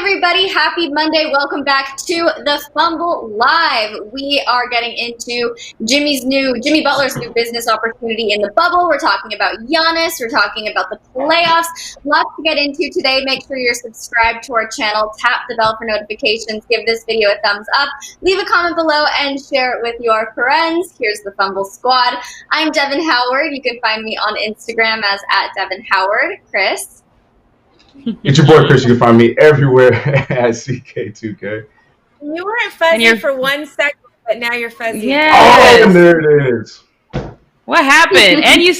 everybody, happy Monday. Welcome back to the Fumble Live. We are getting into Jimmy Butler's new business opportunity in the bubble. We're talking about Giannis. We're talking about the playoffs. Lots to get into today. Make sure you're subscribed to our channel. Tap the bell for notifications. Give this video a thumbs up. Leave a comment below and share it with your friends. Here's the Fumble Squad. I'm Devin Howard. You can find me on Instagram as @DevinHoward. Chris. It's your boy Chris. You can find me everywhere at CK2K. You weren't fuzzy for 1 second, but now you're fuzzy. Yes. Oh, there it is. What happened? And you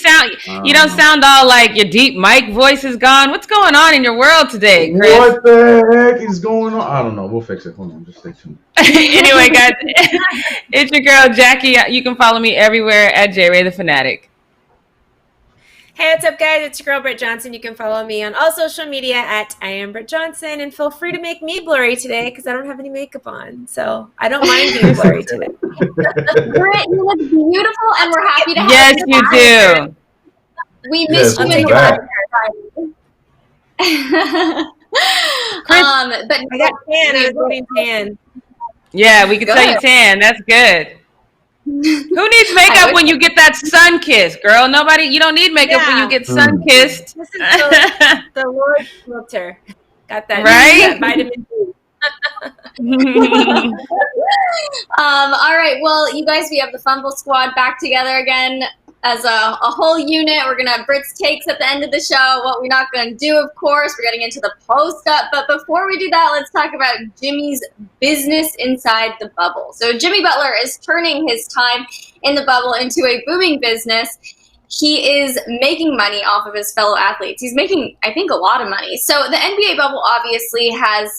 don't sound all like your deep mic voice is gone. What's going on in your world today, Chris? What the heck is going on? I don't know. We'll fix it. Hold on. Just stay tuned. Anyway, guys, it's your girl, Jackie. You can follow me everywhere at JRay the Fanatic. Hey, what's up, guys? It's your girl, Britt Johnson. You can follow me on all social media at I am Britt Johnson, and feel free to make me blurry today because I don't have any makeup on, so I don't mind being blurry today. Britt, you look beautiful, and we're happy to have you. you. Yes, you do. We missed you in the but I got tan. I was voting tan. Yeah, we can tell you tan. That's good. Who needs makeup when you get that sun kiss, girl? Nobody. You don't need makeup when you get sun kissed. This is the Lord's filter. Got that right? Vitamin D. All right. Well, you guys, we have the Fumble Squad back together again as a whole unit. We're going to have Britt's takes at the end of the show. What we're not going to do, of course, we're getting into the post-up. But before we do that, let's talk about Jimmy's business inside the bubble. So Jimmy Butler is turning his time in the bubble into a booming business. He is making money off of his fellow athletes. He's making, I think, a lot of money. So the NBA bubble obviously has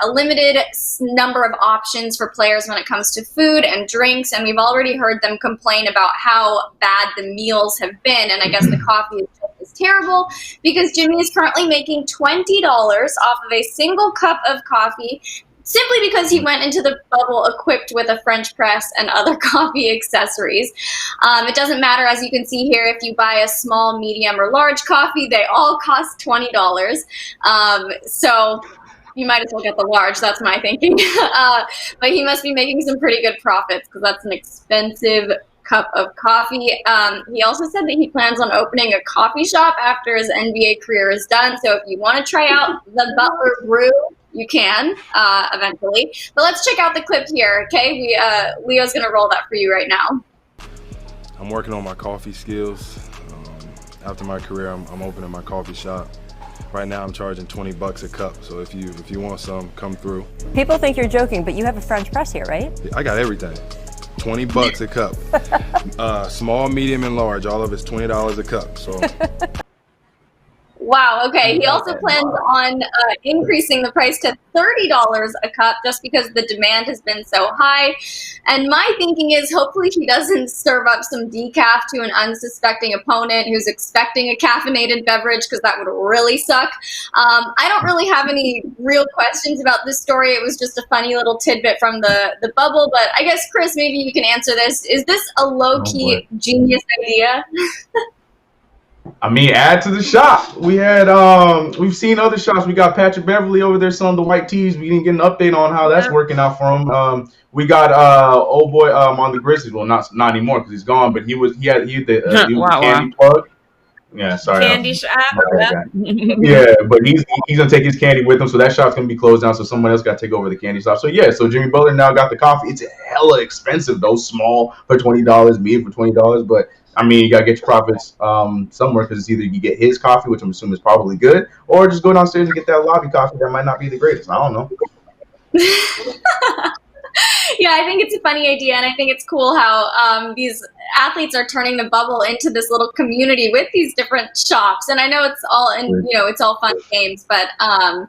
a limited number of options for players when it comes to food and drinks, and we've already heard them complain about how bad the meals have been, and I guess the coffee is terrible because Jimmy is currently making $20 off of a single cup of coffee, simply because he went into the bubble equipped with a French press and other coffee accessories. It doesn't matter, as you can see here, if you buy a small, medium, or large coffee, they all cost $20. So you might as well get the large, that's my thinking. But he must be making some pretty good profits because that's an expensive cup of coffee. He also said that he plans on opening a coffee shop after his NBA career is done. So if you want to try out the Butler brew, you can eventually. But let's check out the clip here, okay? Leo's going to roll that for you right now. I'm working on my coffee skills. After my career, I'm opening my coffee shop. Right now, I'm charging $20 a cup. So if you want some, come through. People think you're joking, but you have a French press here, right? I got everything. $20 a cup. Small, medium, and large. All of it's $20 a cup. So. Wow, okay. He also plans on increasing the price to $30 a cup just because the demand has been so high. And my thinking is hopefully he doesn't serve up some decaf to an unsuspecting opponent who's expecting a caffeinated beverage, because that would really suck. I don't really have any real questions about this story. It was just a funny little tidbit from the bubble. But I guess, Chris, maybe you can answer this. Is this a low-key genius idea? I mean, add to the shop. We had we've seen other shops. We got Patrick Beverly over there selling the white tees. We didn't get an update on how that's working out for him. We got old boy on the Grizzlies. Well, not anymore because he's gone. But he had the candy plug. Yeah, sorry. Candy shop. Yeah, but he's gonna take his candy with him, so that shop's gonna be closed down. So someone else got to take over the candy shop. So yeah, so Jimmy Butler now got the coffee. It's hella expensive though. Small for $20, medium for $20, but I mean, you gotta get your profits somewhere, because it's either you get his coffee, which I'm assuming is probably good, or just go downstairs and get that lobby coffee that might not be the greatest. I don't know. Yeah, I think it's a funny idea, and I think it's cool how these athletes are turning the bubble into this little community with these different shops. And I know it's all it's all fun games, but I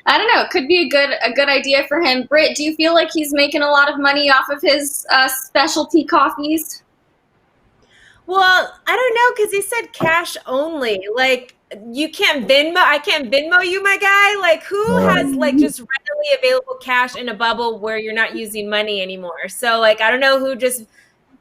don't know. It could be a good idea for him. Britt, do you feel like he's making a lot of money off of his specialty coffees? Well, I don't know, because he said cash only. Like, you can't Venmo. I can't Venmo you, my guy. Like, who has like just readily available cash in a bubble where you're not using money anymore? So, like, I don't know who just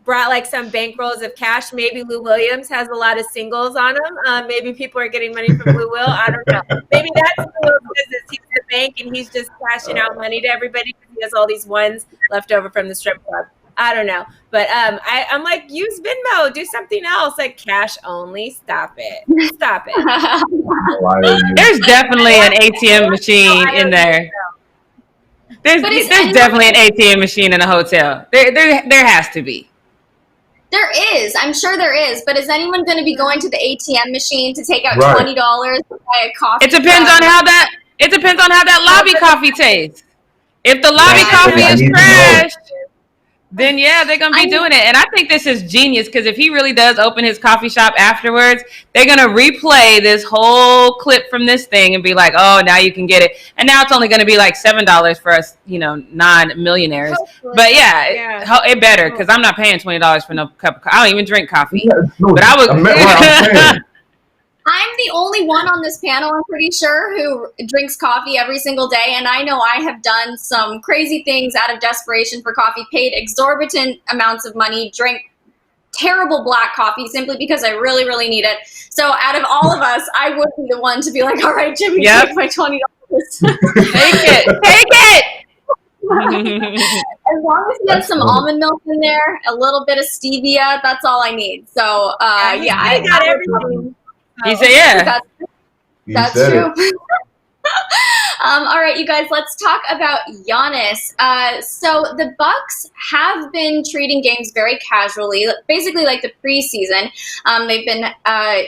brought like some bankrolls of cash. Maybe Lou Williams has a lot of singles on him. Maybe people are getting money from Lou Will. I don't know. Maybe that's Lou's business. He's the bank and he's just cashing out money to everybody because he has all these ones left over from the strip club. I don't know. But I'm like, use Venmo, do something else, like cash only. Stop it. Stop it. There's definitely an ATM machine in there. There's definitely an ATM machine in a hotel. There has to be. There is. I'm sure there is. But is anyone going to be going to the ATM machine to take out $20 to buy a coffee? It depends on how that lobby coffee tastes. If the lobby coffee is trash, then yeah, they're going to be doing it. And I think this is genius because if he really does open his coffee shop afterwards, they're going to replay this whole clip from this thing and be like, oh, now you can get it. And now it's only going to be like $7 for us, non-millionaires. Hopefully. But it better because I'm not paying $20 for no cup of coffee. I don't even drink coffee. But I was... I'm the only one on this panel, I'm pretty sure, who drinks coffee every single day. And I know I have done some crazy things out of desperation for coffee, paid exorbitant amounts of money, drank terrible black coffee simply because I really, really need it. So out of all of us, I would be the one to be like, all right, Jimmy, take my $20. Take it. As long as you have some almond milk in there, a little bit of stevia, that's all I need. So, I got everything. He said, yeah. That's true. All right, you guys, let's talk about Giannis. So the Bucks have been treating games very casually, basically like the preseason. They've been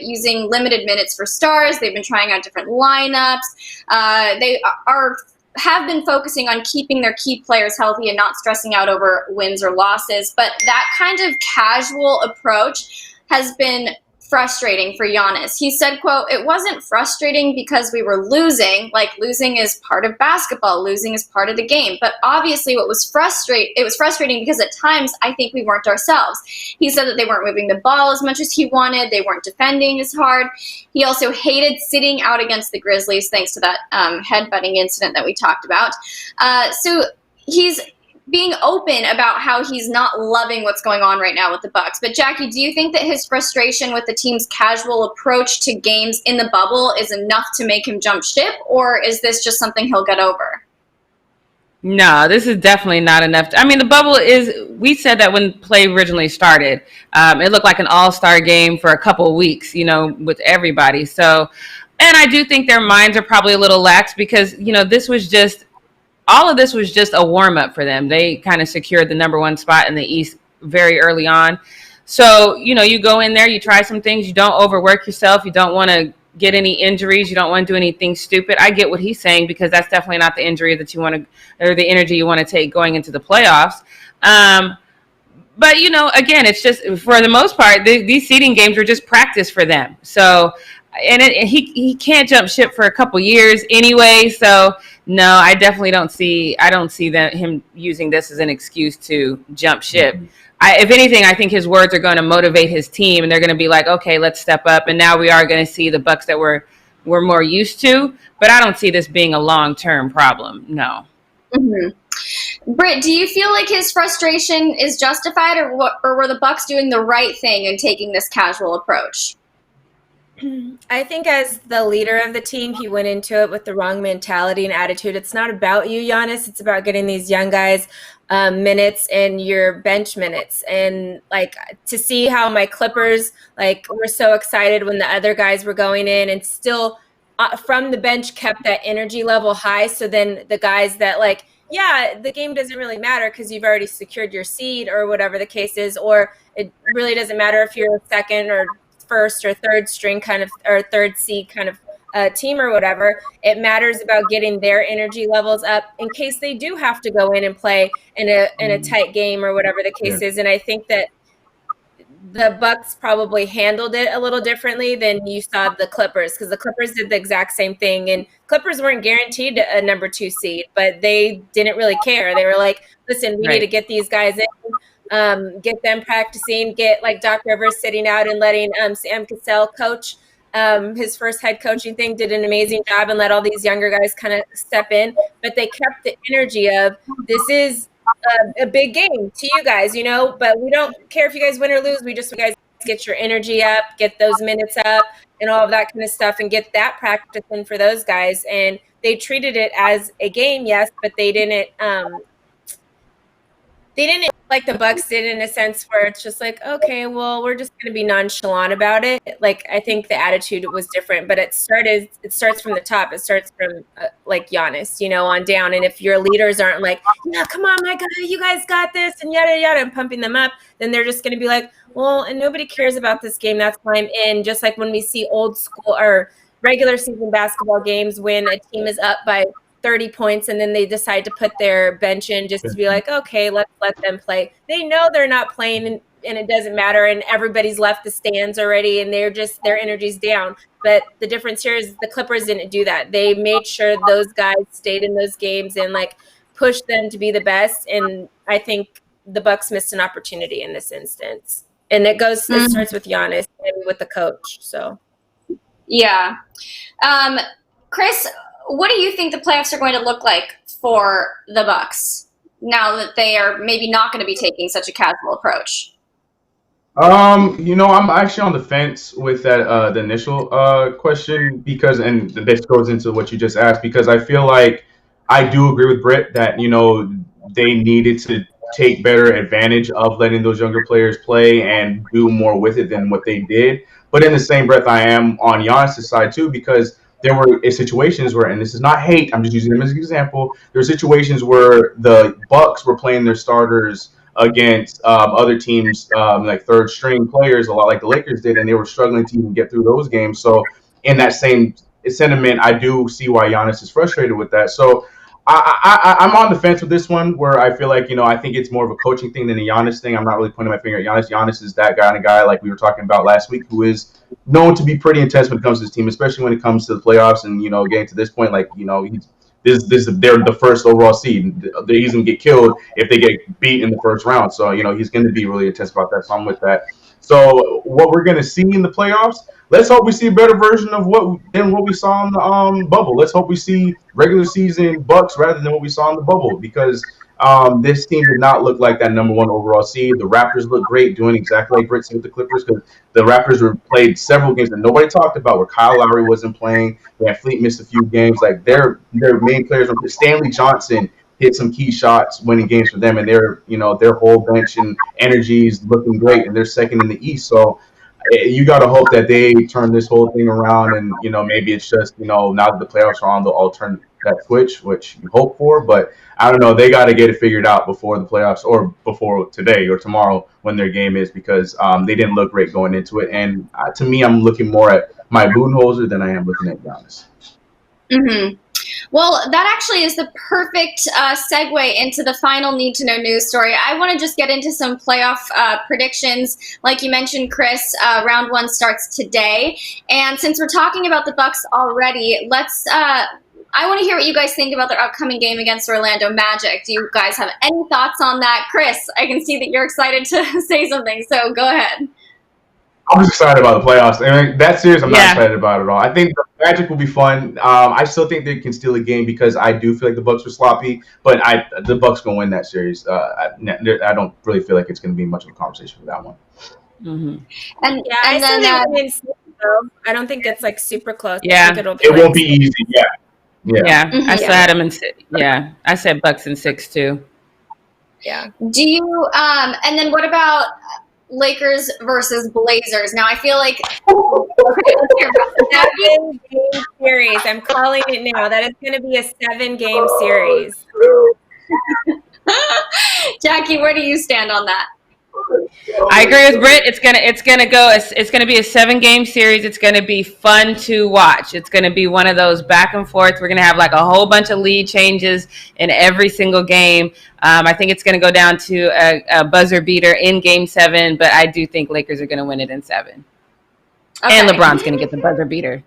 using limited minutes for stars. They've been trying out different lineups. They have been focusing on keeping their key players healthy and not stressing out over wins or losses. But that kind of casual approach has been frustrating for Giannis. He said, quote, "It wasn't frustrating because we were losing. Like, losing is part of basketball. Losing is part of the game. But obviously it was frustrating because at times I think we weren't ourselves." He said that they weren't moving the ball as much as he wanted. They weren't defending as hard. He also hated sitting out against the Grizzlies thanks to that headbutting incident that we talked about. So he's being open about how he's not loving what's going on right now with the Bucks. But Jackie, do you think that his frustration with the team's casual approach to games in the bubble is enough to make him jump ship, or is this just something he'll get over? No, this is definitely not enough. I mean, the bubble we said that when play originally started, it looked like an all-star game for a couple of weeks, with everybody. So, and I do think their minds are probably a little lax because, all of this was just a warm-up for them. They kind of secured the number one spot in the East very early on. So, you go in there, you try some things, you don't overwork yourself, you don't want to get any injuries, you don't want to do anything stupid. I get what he's saying because that's definitely not the injury that you want to, or the energy you want to take going into the playoffs. But, again, it's just, for the most part, these seeding games were just practice for them. So, and he can't jump ship for a couple years anyway. So no, I definitely don't see him using this as an excuse to jump ship. Mm-hmm. If anything, I think his words are going to motivate his team, and they're going to be like, okay, let's step up. And now we are going to see the Bucks that we're more used to. But I don't see this being a long-term problem. No. Mm-hmm. Britt, do you feel like his frustration is justified, or were the Bucks doing the right thing in taking this casual approach? I think as the leader of the team, he went into it with the wrong mentality and attitude. It's not about you, Giannis. It's about getting these young guys minutes and your bench minutes. And to see how my Clippers were so excited when the other guys were going in and still from the bench kept that energy level high. So then the guys that the game doesn't really matter because you've already secured your seed or whatever the case is, or it really doesn't matter if you're second or first or third string kind of, or third seed kind of team or whatever. It matters about getting their energy levels up in case they do have to go in and play in a tight game or whatever the case is. And I think that the Bucks probably handled it a little differently than you saw the Clippers, because the Clippers did the exact same thing, and Clippers weren't guaranteed a number 2 seed, but they didn't really care. They were like, listen, we need to get these guys in, get them practicing, get Doc Rivers sitting out and letting Sam Cassell coach his first head coaching thing, did an amazing job and let all these younger guys kind of step in. But they kept the energy of, this is a big game to you guys, but we don't care if you guys win or lose. We just want you guys get your energy up, get those minutes up and all of that kind of stuff and get that practice in for those guys. And they treated it as a game, yes, but they didn't like the Bucks did in a sense where it's just like, okay, well, we're just going to be nonchalant about it. Like, I think the attitude was different, but it starts from the top. It starts from like Giannis, on down. And if your leaders aren't like, no, come on, my God, you guys got this and yada, yada, and pumping them up, then they're just going to be like, well, and nobody cares about this game. That's why I'm in. Just like when we see old school or regular season basketball games when a team is up by 30 points and then they decide to put their bench in just to be like, okay, let's let them play. They know they're not playing and it doesn't matter and everybody's left the stands already and their energy's down. But the difference here is the Clippers didn't do that. They made sure those guys stayed in those games and like pushed them to be the best. And I think the Bucks missed an opportunity in this instance. And it starts with Giannis and with the coach. So yeah. Chris, what do you think the playoffs are going to look like for the Bucks now that they are maybe not going to be taking such a casual approach? I'm actually on the fence with that the initial question because, and this goes into what you just asked, because I feel like I do agree with Britt that they needed to take better advantage of letting those younger players play and do more with it than what they did. But in the same breath, I am on Giannis' side too, because there were situations where, and this is not hate, I'm just using them as an example, there were situations where the Bucks were playing their starters against other teams, like third string players, a lot like the Lakers did, and they were struggling to even get through those games. So in that same sentiment, I do see why Giannis is frustrated with that. So I'm on the fence with this one where I feel like, I think it's more of a coaching thing than a Giannis thing. I'm not really pointing my finger at Giannis. Giannis is that kind of guy like we were talking about last week who is known to be pretty intense when it comes to his team, especially when it comes to the playoffs and, getting to this point, like, they're the first overall seed. He's going to get killed if they get beat in the first round. So, he's going to be really intense about that. So I'm with that. So what we're going to see in the playoffs, let's hope we see a better version of what we saw in the bubble. Let's hope we see regular season Bucks rather than what we saw in the bubble, because this team did not look like that number one overall seed. The Raptors look great, doing exactly like Britt said with the Clippers, because the Raptors played several games that nobody talked about where Kyle Lowry wasn't playing. Van Fleet missed a few games. Like their main players, Stanley Johnson hit some key shots, winning games for them, and their whole bench and energy is looking great, and they're second in the East. So you got to hope that they turn this whole thing around, and maybe it's just now that the playoffs are on, they'll all turn that switch, which you hope for. But I don't know, they got to get it figured out before the playoffs or before today or tomorrow when their game is, because they didn't look great going into it. And to me, I'm looking more at my Budenholzer than I am looking at Giannis. Mm-hmm. Well, that actually is the perfect segue into the final Need to Know news story. I want to just get into some playoff predictions. Like you mentioned, Chris, round one starts today. And since we're talking about the Bucks already, I want to hear what you guys think about their upcoming game against Orlando Magic. Do you guys have any thoughts on that? Chris, I can see that you're excited to say something, so go ahead. I'm just excited about the playoffs. I mean, that series, I'm not excited about at all. I think the Magic will be fun. I still think they can steal a game because I do feel like the Bucks are sloppy, but the Bucks gonna win that series. I don't really feel like it's gonna be much of a conversation for that one. Mm-hmm. And I don't think it's like super close. Yeah, I think it won't be easy. Yeah. I still had them in 6. Yeah, I said Bucks in 6 too. Yeah. Do you? And then what about Lakers versus Blazers? Now I feel like 7-game series. I'm calling it now. That is going to be a 7-game series. Jackie, where do you stand on that? I agree with Britt. It's gonna be a 7-game series. It's gonna be fun to watch. It's gonna be one of those back and forth. We're gonna have like a whole bunch of lead changes in every single game. I think it's gonna go down to a buzzer beater in Game 7, but I do think Lakers are gonna win it in 7. Okay. And LeBron's gonna get the buzzer beater.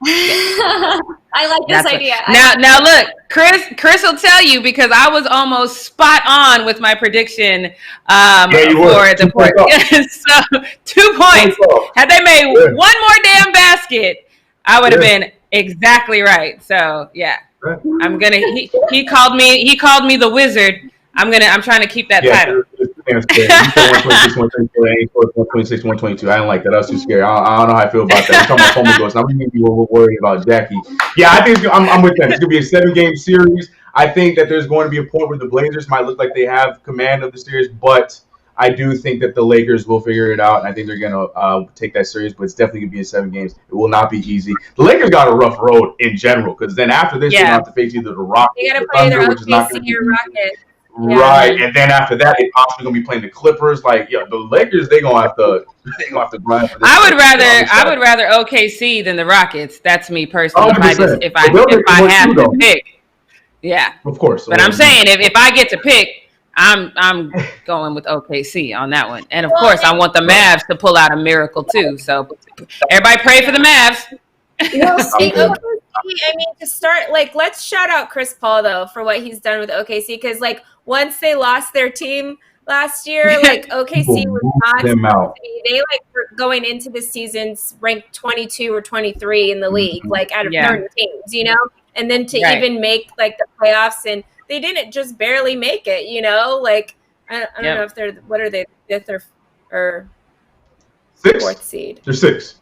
I like this idea. Now look, Chris will tell you, because I was almost spot on with my prediction for the port. So 2 points. Had they made one more damn basket, I would have been exactly right. So yeah, I'm gonna. He called me the wizard. I'm trying to keep that title. You said 126, 126, 122. I didn't like that. That was too scary. I don't know how I feel about that. We're talking about Fumble goals. Now we're worried about Jackie. Yeah, I think I'm with them. It's going to be a 7-game series. I think that there's going to be a point where the Blazers might look like they have command of the series, but I do think that the Lakers will figure it out, and I think they're going to take that series, but it's definitely going to be in 7 games. It will not be easy. The Lakers got a rough road in general, because then after this, they're going to have to face either the Rockets or the Thunder, which is not going to be Rockets. Right, and then after that, they possibly gonna be playing the Clippers. Like, yeah, the Lakers, they gonna have to grind. For this I would rather OKC than the Rockets. That's me personally. If I have to pick, yeah, of course. But I'm saying if I get to pick, I'm going with OKC on that one. And of course, I want the Mavs to pull out a miracle too. So everybody pray for the Mavs. I mean, to start, like, let's shout out Chris Paul though for what he's done with OKC, because like once they lost their team last year, like OKC was not they like were going into the seasons ranked 22 or 23 in the league, like out of 30 teams, you know, and then to even make like the playoffs, and they didn't just barely make it, you know, like I don't know if they're fifth or 4th seed. They're 6.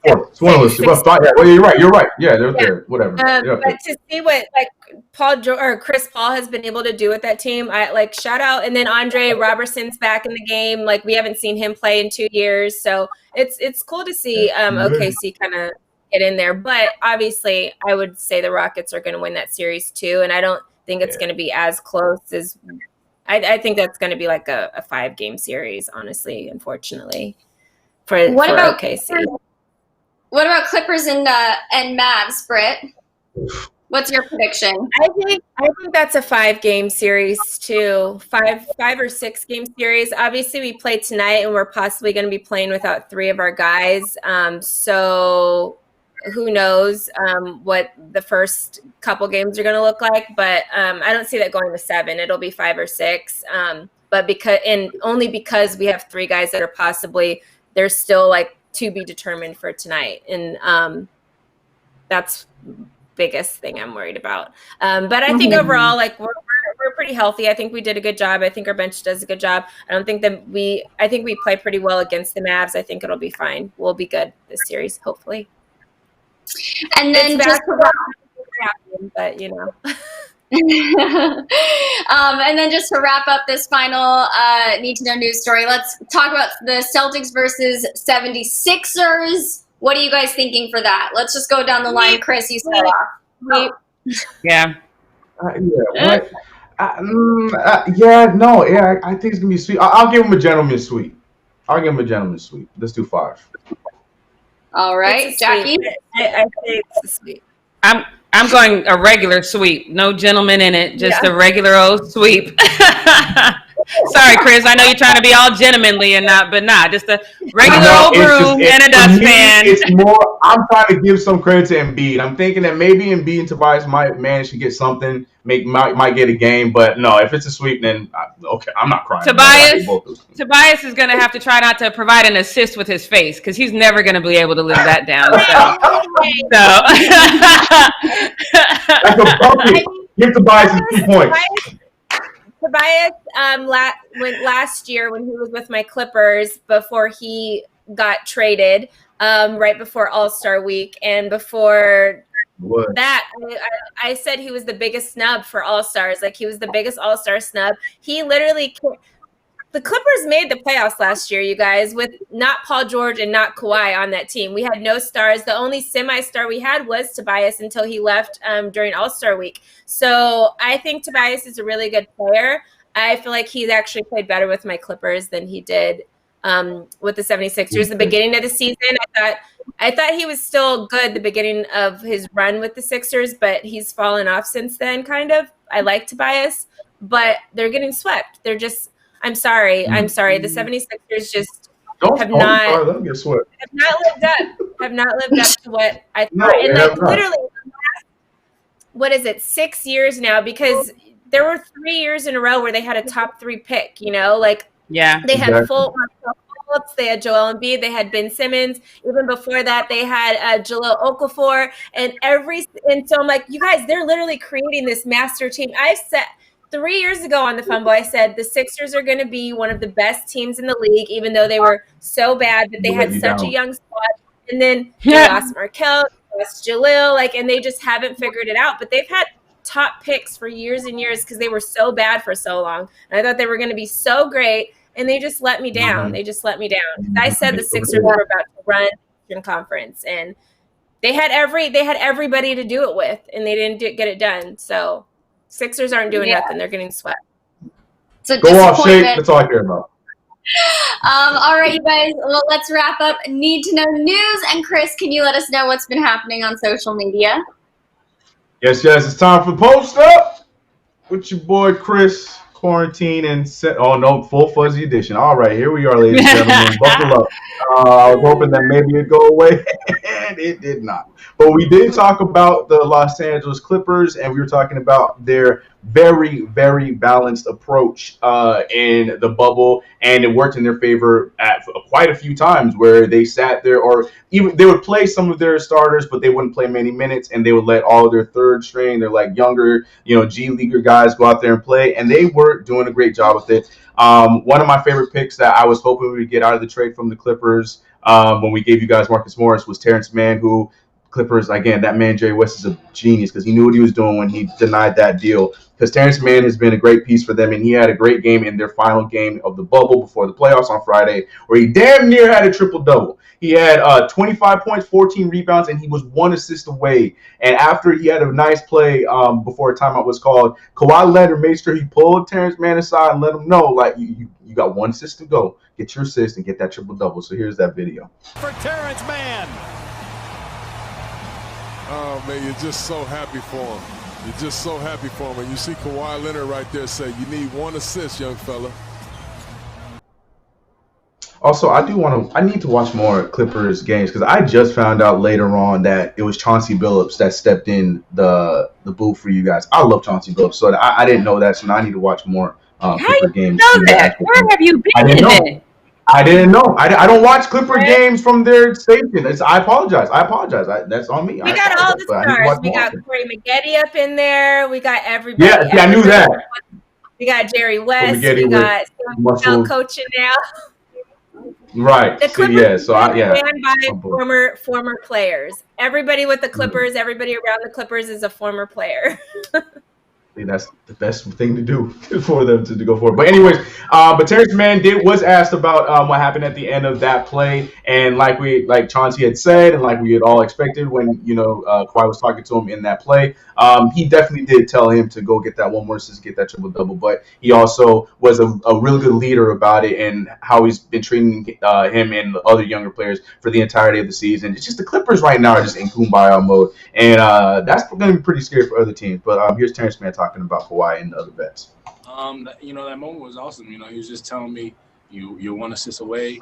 It's one of those. Well, you're right. Yeah, they're there. Whatever. But to see what like Chris Paul has been able to do with that team, I like shout out. And then Andre Robertson's back in the game. Like we haven't seen him play in 2 years, so it's cool to see OKC kind of get in there. But obviously, I would say the Rockets are going to win that series too, and I don't think it's going to be as close as. I think that's going to be like a 5-game series, honestly. Unfortunately, for OKC. What about Clippers and Mavs, Britt? What's your prediction? I think that's a 5-game series too. 5 or 6 game series. Obviously, we play tonight, and we're possibly going to be playing without 3 of our guys. So who knows what the first couple games are going to look like? But I don't see that going to 7. It'll be 5 or 6. But only because we have 3 guys that are possibly they're still like to be determined for tonight, and that's biggest thing I'm worried about. But I think overall, like we're pretty healthy. I think we did a good job. I think our bench does a good job. I think we play pretty well against the Mavs. I think it'll be fine. We'll be good this series, hopefully. And then but you know. And then just to wrap up this final need to know news story, let's talk about the Celtics versus 76ers. What are you guys thinking for that? Let's just go down the line. Chris, you start off. I think it's gonna be sweet. I'll give him a gentleman's sweep. Let's do 5. All right, Jackie. I say it's a sweep. I'm going a regular sweep. No gentleman in it. Just a regular old sweep. Sorry, Chris. I know you're trying to be all gentlemanly and just a regular old broom and a dustpan. It's more. I'm trying to give some credit to Embiid. I'm thinking that maybe Embiid and Tobias might manage to get something. Might get a game, but no. If it's a sweep, then okay. I'm not crying. Tobias is going to have to try not to provide an assist with his face, because he's never going to be able to live that down. That's a bucket. Give Tobias 3 points. Tobias went last year when he was with my Clippers before he got traded, right before All-Star Week, and before that, I said he was the biggest snub for All-Stars. Like, he was the biggest All-Star snub. He literally the Clippers made the playoffs last year, you guys, with not Paul George and not Kawhi on that team. We had no stars. The only semi-star we had was Tobias until he left during All-Star Week. So I think Tobias is a really good player. I feel like he's actually played better with my Clippers than he did with the 76ers. The beginning of the season, I thought he was still good the beginning of his run with the Sixers, but he's fallen off since then, kind of. I like Tobias, but they're getting swept. They're just – I'm sorry. The 76ers just have not lived up to what I thought. And like literally, what is it, 6 years now? Because there were 3 years in a row where they had a top 3 pick, you know, like they had full Phillips, they had Joel Embiid, they had Ben Simmons. Even before that, they had Jahlil Okafor, and so I'm like, you guys, they're literally creating this master team. 3 years ago on the Fumble, I said the Sixers are going to be one of the best teams in the league, even though they were so bad that they had such a young squad. And then they lost Markel, lost Jalil, and they just haven't figured it out. But they've had top picks for years and years because they were so bad for so long. And I thought they were going to be so great, and they just let me down. They just let me down. I said the Sixers were about to run in conference, and they had everybody to do it with, and they didn't get it done. So Sixers aren't doing nothing. They're getting swept. It's a Go off, Shake. disappointment. That's all I care about. All right, you guys. Well, let's wrap up Need to Know News. And Chris, can you let us know what's been happening on social media? Yes. It's time for Post Up with your boy Chris. Quarantine and full fuzzy edition. All right, here we are, ladies and gentlemen. Buckle up. I was hoping that maybe it'd go away, and it did not. But we did talk about the Los Angeles Clippers, and we were talking about their very, very balanced approach in the bubble, and it worked in their favor at quite a few times where they sat there, or even they would play some of their starters, but they wouldn't play many minutes, and they would let all of their third string, their younger, G leaguer guys go out there and play, and they were doing a great job with it. One of my favorite picks that I was hoping we would get out of the trade from the Clippers when we gave you guys Marcus Morris was Terrence Mann, who Clippers, again, that man Jerry West is a genius because he knew what he was doing when he denied that deal. Because Terrence Mann has been a great piece for them, and he had a great game in their final game of the bubble before the playoffs on Friday, where he damn near had a triple-double. He had 25 points, 14 rebounds, and he was 1 assist away. And after he had a nice play before a timeout was called, Kawhi Leonard made sure he pulled Terrence Mann aside and let him know, you got 1 assist to go. Get your assist and get that triple-double. So here's that video. For Terrence Mann. Oh, man, you're just so happy for him. You're just so happy for him. And you see Kawhi Leonard right there say, you need 1 assist, young fella. Also, I need to watch more Clippers games because I just found out later on that it was Chauncey Billups that stepped in the booth for you guys. I love Chauncey Billups, so I didn't know that, so now I need to watch more Clipper games. How you know that? Where have you been? I didn't know. I don't watch Clipper games from their station. I apologize. That's on me. We got all the stars. We got Corey Maggette up in there. We got everybody. Yeah, I knew that. We got Jerry West. We got Sam coaching now. Right. The Clippers ran by former players. Everybody with the Clippers, everybody around the Clippers is a former player. That's the best thing to do for them to go forward. But anyways, but Terrence Mann was asked about what happened at the end of that play, and like Chauncey had said, and like we had all expected when Kawhi was talking to him in that play, he definitely did tell him to go get that 1 more assist, get that triple double. But he also was a really good leader about it and how he's been treating him and the other younger players for the entirety of the season. It's just the Clippers right now are just in kumbaya mode, and that's going to be pretty scary for other teams. But here's Terrence Mann talking about Kawhi and the other vets. That moment was awesome. He was just telling me, you're 1 assist away.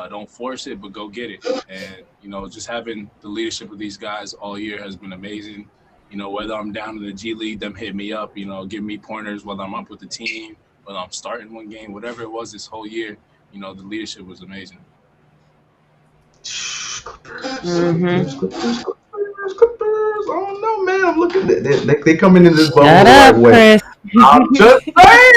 Don't force it, but go get it. And, just having the leadership of these guys all year has been amazing. Whether I'm down in the G League, them hit me up, give me pointers, whether I'm up with the team, whether I'm starting one game, whatever it was this whole year, the leadership was amazing. Clippers. Oh no, man! I'm looking. They coming into this bubble Shut the right up, way. Chris. I'm just saying.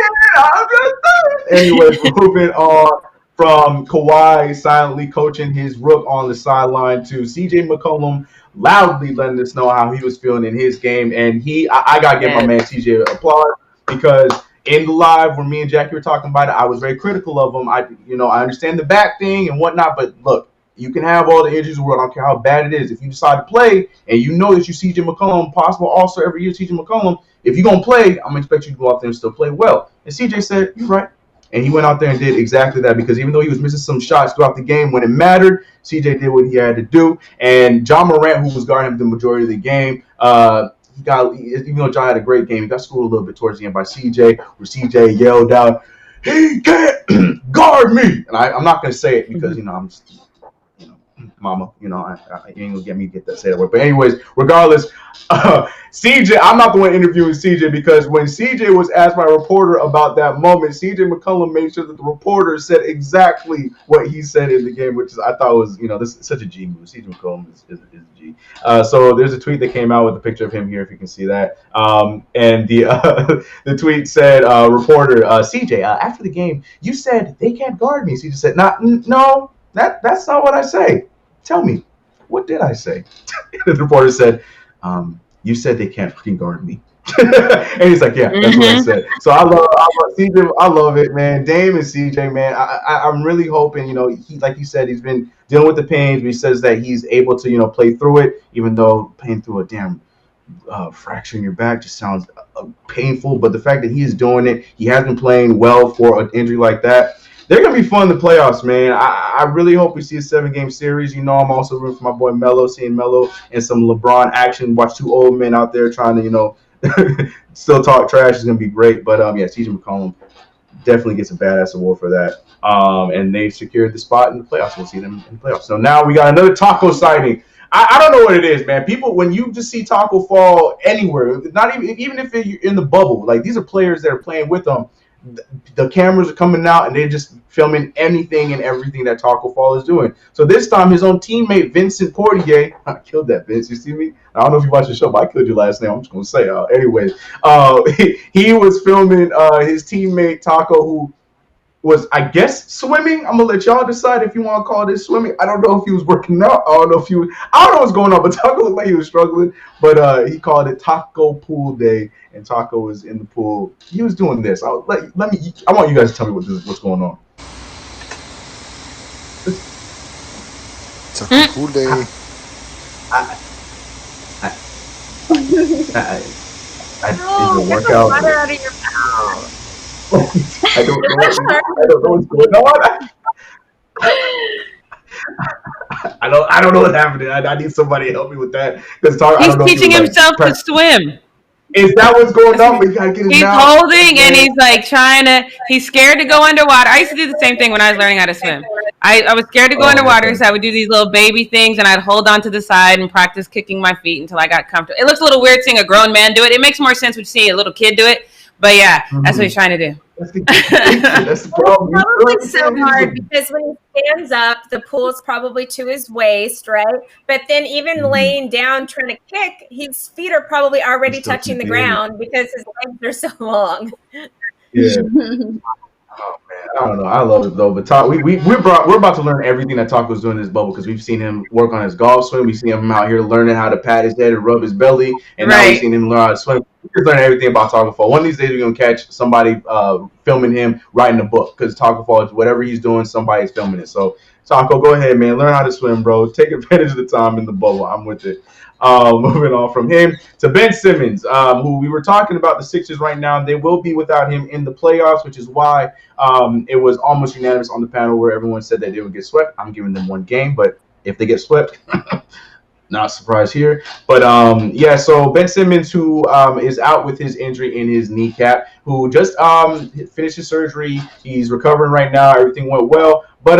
Anyways, moving on from Kawhi silently coaching his rook on the sideline to CJ McCollum loudly letting us know how he was feeling in his game, and I gotta give my man CJ applause because in the live when me and Jackie were talking about it, I was very critical of him. I understand the back thing and whatnot, but look. You can have all the injuries in the world. I don't care how bad it is. If you decide to play and you know that you CJ McCollum, possible All-Star every year, CJ McCollum, if you're going to play, I'm going to expect you to go out there and still play well. And CJ said, you're right. And he went out there and did exactly that because even though he was missing some shots throughout the game when it mattered, CJ did what he had to do. And John Morant, who was guarding him the majority of the game, even though John had a great game, he got schooled a little bit towards the end by CJ, where CJ yelled out, he can't guard me. And I'm not going to say it because, I'm just, Mama, you ain't gonna get me to say that word. But anyways, regardless, CJ, I'm not the one interviewing CJ because when CJ was asked by a reporter about that moment, CJ McCollum made sure that the reporter said exactly what he said in the game, which I thought was, this is such a G move. CJ McCollum is a G. So there's a tweet that came out with a picture of him here, if you can see that. And the tweet said, reporter, CJ, after the game, you said they can't guard me. CJ said, no, that's not what I say. Tell me, what did I say? The reporter said, you said they can't fucking guard me. And he's like, yeah, that's what I said. So I love CJ. I love it, man. Dame and CJ, man. I'm really hoping, he, like you said, he's been dealing with the pains, but he says that he's able to, play through it, even though playing through a damn fracture in your back just sounds painful. But the fact that he is doing it, he has been playing well for an injury like that. They're going to be fun in the playoffs, man. I really hope we see a 7-game series. I'm also rooting for my boy Melo, seeing Melo and some LeBron action. Watch two old men out there trying to, still talk trash is going to be great. But, CJ McCollum definitely gets a badass award for that. And they secured the spot in the playoffs. We'll see them in the playoffs. So now we got another Tacko sighting. I don't know what it is, man. People, when you just see Tacko Fall anywhere, not even if you're in the bubble, like these are players that are playing with them. The cameras are coming out and they're just filming anything and everything that Tacko Fall is doing. So this time, his own teammate Vincent Portier, I killed that, Vince. You see me? I don't know if you watched the show, but I killed your last name. I'm just gonna say, anyways, he was filming his teammate Tacko, who was, I guess, swimming. I'm gonna let y'all decide if you want to call this swimming. I don't know if he was working out. I don't know what's going on, but Tacko looked like he was struggling. But he called it Taco Pool Day. And Tacko was in the pool. He was doing this. I want you guys to tell me what's going on. Taco Pool Day. I didn't work out. Water out of your mouth. I don't know what's going on. I don't know what's happening. I need somebody to help me with that. He's teaching himself to swim. Is that what's going on? We gotta get he's holding and he's like he's scared to go underwater. I used to do the same thing when I was learning how to swim. I was scared to go underwater, so I would do these little baby things and I'd hold on to the side and practice kicking my feet until I got comfortable. It looks a little weird seeing a grown man do it. It makes more sense when you see a little kid do it. But yeah, that's what he's trying to do. That's the problem. It's probably so hard because when he stands up, the pool's probably to his waist, right? But then even laying down trying to kick, his feet are probably already touching the ground because his legs are so long. Yeah. Oh man, I don't know. I love it though. But we're about to learn everything that Tacko's doing in this bubble because we've seen him work on his golf swing. We've seen him out here learning how to pat his head and rub his belly, and now we've seen him learn how to swim. We're learning everything about Tacko Fall. One of these days, we're gonna catch somebody filming him writing a book because Tacko Fall, whatever he's doing, somebody's filming it. So Tacko, go ahead, man. Learn how to swim, bro. Take advantage of the time in the bubble. I'm with it. Moving on from him to Ben Simmons, who we were talking about the Sixers right now. They will be without him in the playoffs, which is why it was almost unanimous on the panel where everyone said that they would get swept. I'm giving them one game, but if they get swept, not surprised here. But so Ben Simmons, who is out with his injury in his kneecap, who just finished his surgery. He's recovering right now. Everything went well, but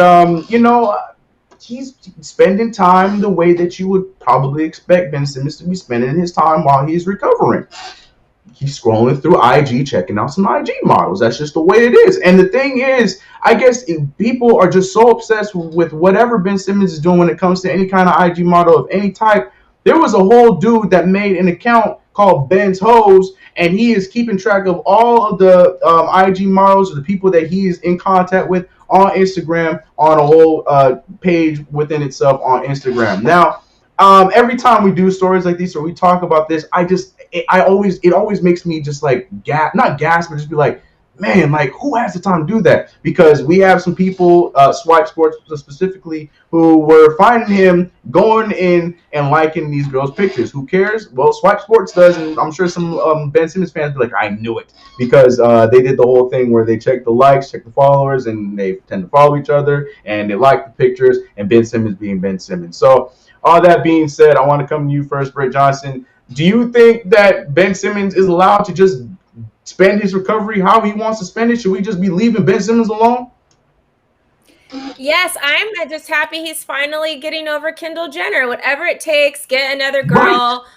he's spending time the way that you would probably expect Ben Simmons to be spending his time while he's recovering. He's scrolling through IG, checking out some IG models. That's just the way it is. And the thing is, I guess people are just so obsessed with whatever Ben Simmons is doing when it comes to any kind of IG model of any type. There was a whole dude that made an account called Ben's Hoes, and he is keeping track of all of the IG models or the people that he is in contact with on Instagram, on a whole page within itself on Instagram. Now, every time we do stories like these or we talk about this, it always makes me just like not gasp, but just be like, man, like who has the time to do that? Because we have some people, Swipe Sports specifically, who were finding him going in and liking these girls' pictures. Who cares? Well, Swipe Sports does, and I'm sure some Ben Simmons fans be like, I knew it, because they did the whole thing where they check the likes, check the followers, and they tend to follow each other, and they like the pictures, and Ben Simmons being Ben Simmons. So all that being said, I want to come to you first, Britt Johnson. Do you think that Ben Simmons is allowed to just spend his recovery how he wants to spend it? Should we just be leaving Ben Simmons alone? Yes, I'm just happy he's finally getting over Kendall Jenner. Whatever it takes, get another girl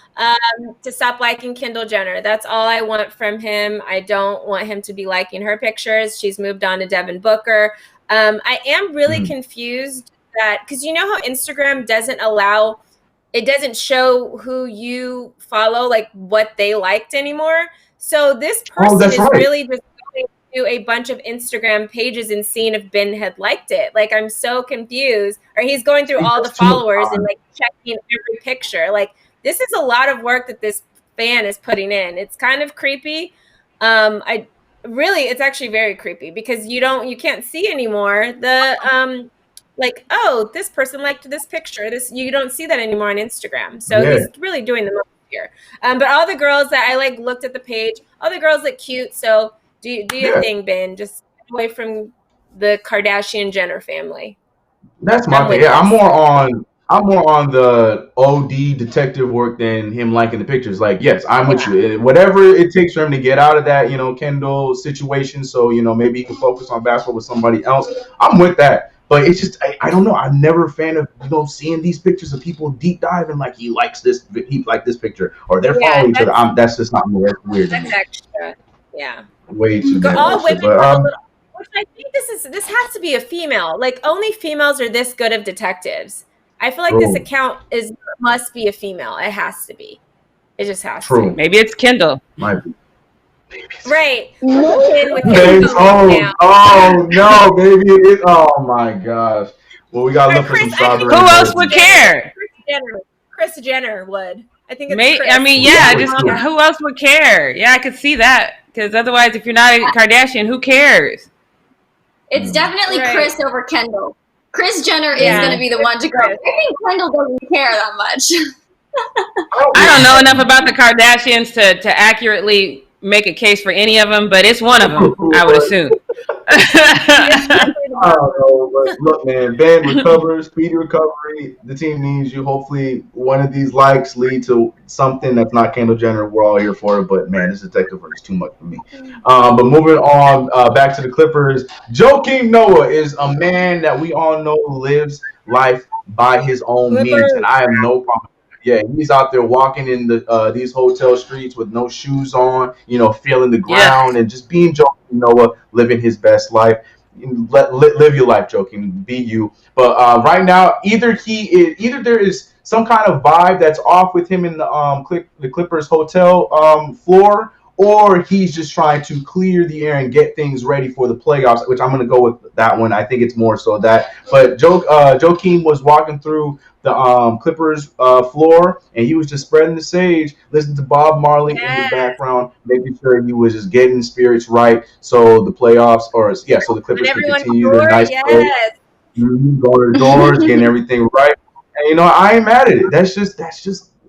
to stop liking Kendall Jenner. That's all I want from him. I don't want him to be liking her pictures. She's moved on to Devin Booker. I am really confused that, because you know how Instagram doesn't allow, it doesn't show who you follow, like what they liked anymore. So this person is really just going to a bunch of Instagram pages and seeing if Ben had liked it. Like, I'm so confused. Or he's going through all the followers and like checking every picture. Like, this is a lot of work that this fan is putting in. It's kind of creepy. It's actually very creepy because you can't see anymore the like, oh, this person liked this picture. You don't see that anymore on Instagram. So he's really doing the most here. But all the girls that I like looked at the page, all the girls look cute. So do your thing, Ben. Just get away from the Kardashian Jenner family. That's my thing. Yeah, I'm more on the OD detective work than him liking the pictures. Like, yes, I'm with you. Whatever it takes for him to get out of that, Kendall situation, so maybe he can focus on basketball with somebody else. I'm with that. But it's just I don't know. I'm never a fan of seeing these pictures of people deep diving like he likes this picture or they're following each other. That's just not me. That's weird. That's extra. Yeah. Way too much. All women. Which I think this has to be a female. Like, only females are this good of detectives. I feel like this account must be a female. It has to be. It just has to. Maybe it's Kendall. Might be. Right. Oh no, baby! Oh my gosh. Well, we gotta look for some strawberry. Who else would care? Kris Jenner would. I think it's Chris. I mean, who else would care? Yeah, I could see that, because otherwise, if you're not a Kardashian, who cares? It's definitely Kris over Kendall. Kris Jenner is going to be the one to go. I think Kendall doesn't care that much. I don't know enough about the Kardashians to accurately make a case for any of them, but it's one of them, I would assume. I don't know, but look, man, Ben recovers, speedy recovery. The team needs you. Hopefully, one of these likes lead to something that's not Kendall Jenner. We're all here for it, but man, this detective work is too much for me. But moving on, back to the Clippers. Joakim Noah is a man that we all know lives life by his own means, and I have no problem. Yeah, he's out there walking in these hotel streets with no shoes on, feeling the ground and just being Joakim Noah, living his best life. Live your life, Joakim. Be you. But right now, either there is some kind of vibe that's off with him in the Clippers hotel floor, or he's just trying to clear the air and get things ready for the playoffs, which I'm going to go with that one. I think it's more so that. But Joakim was walking through the Clippers floor, and he was just spreading the sage, listening to Bob Marley in the background, making sure he was just getting spirits right, so the playoffs, so the Clippers can continue their nice play. Going to the doors, getting everything right. And I ain't mad at it. That's just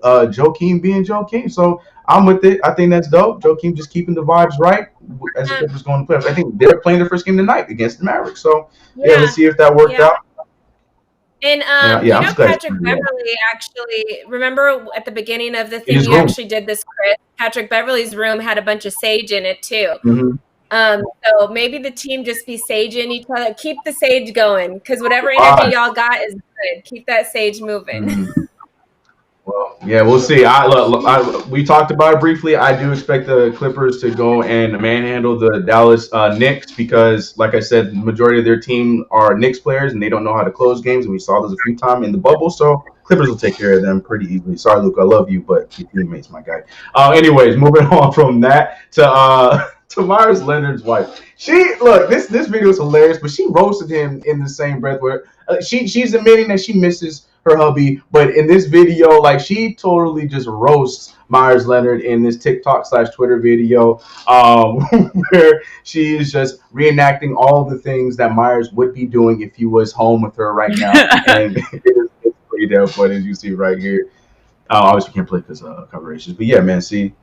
Joakim being Joakim. So I'm with it. I think that's dope. Joakim just keeping the vibes right as the Clippers going to playoffs. I think they're playing their first game tonight against the Mavericks. So let's see if that worked out. And Patrick Beverley actually, remember at the beginning of the thing, you actually did this, Chris. Patrick Beverley's room had a bunch of sage in it too. So maybe the team just be saging each other. Keep the sage going, because whatever energy y'all got is good. Keep that sage moving. Well, yeah, we'll see. We talked about it briefly. I do expect the Clippers to go and manhandle the Dallas Knicks because, like I said, the majority of their team are Knicks players, and they don't know how to close games, and we saw this a few times in the bubble, so Clippers will take care of them pretty easily. Sorry, Luke, I love you, but your teammate's my guy. Anyways, moving on from that to Myers Leonard's wife. This video is hilarious, but she roasted him in the same breath where she's admitting that she misses her hubby, but in this video, she totally just roasts Myers Leonard in this TikTok/Twitter video, where she is just reenacting all the things that Myers would be doing if he was home with her right now, and it's pretty damn funny, as you see right here. Obviously, we can't play because cover issues, but yeah, man, see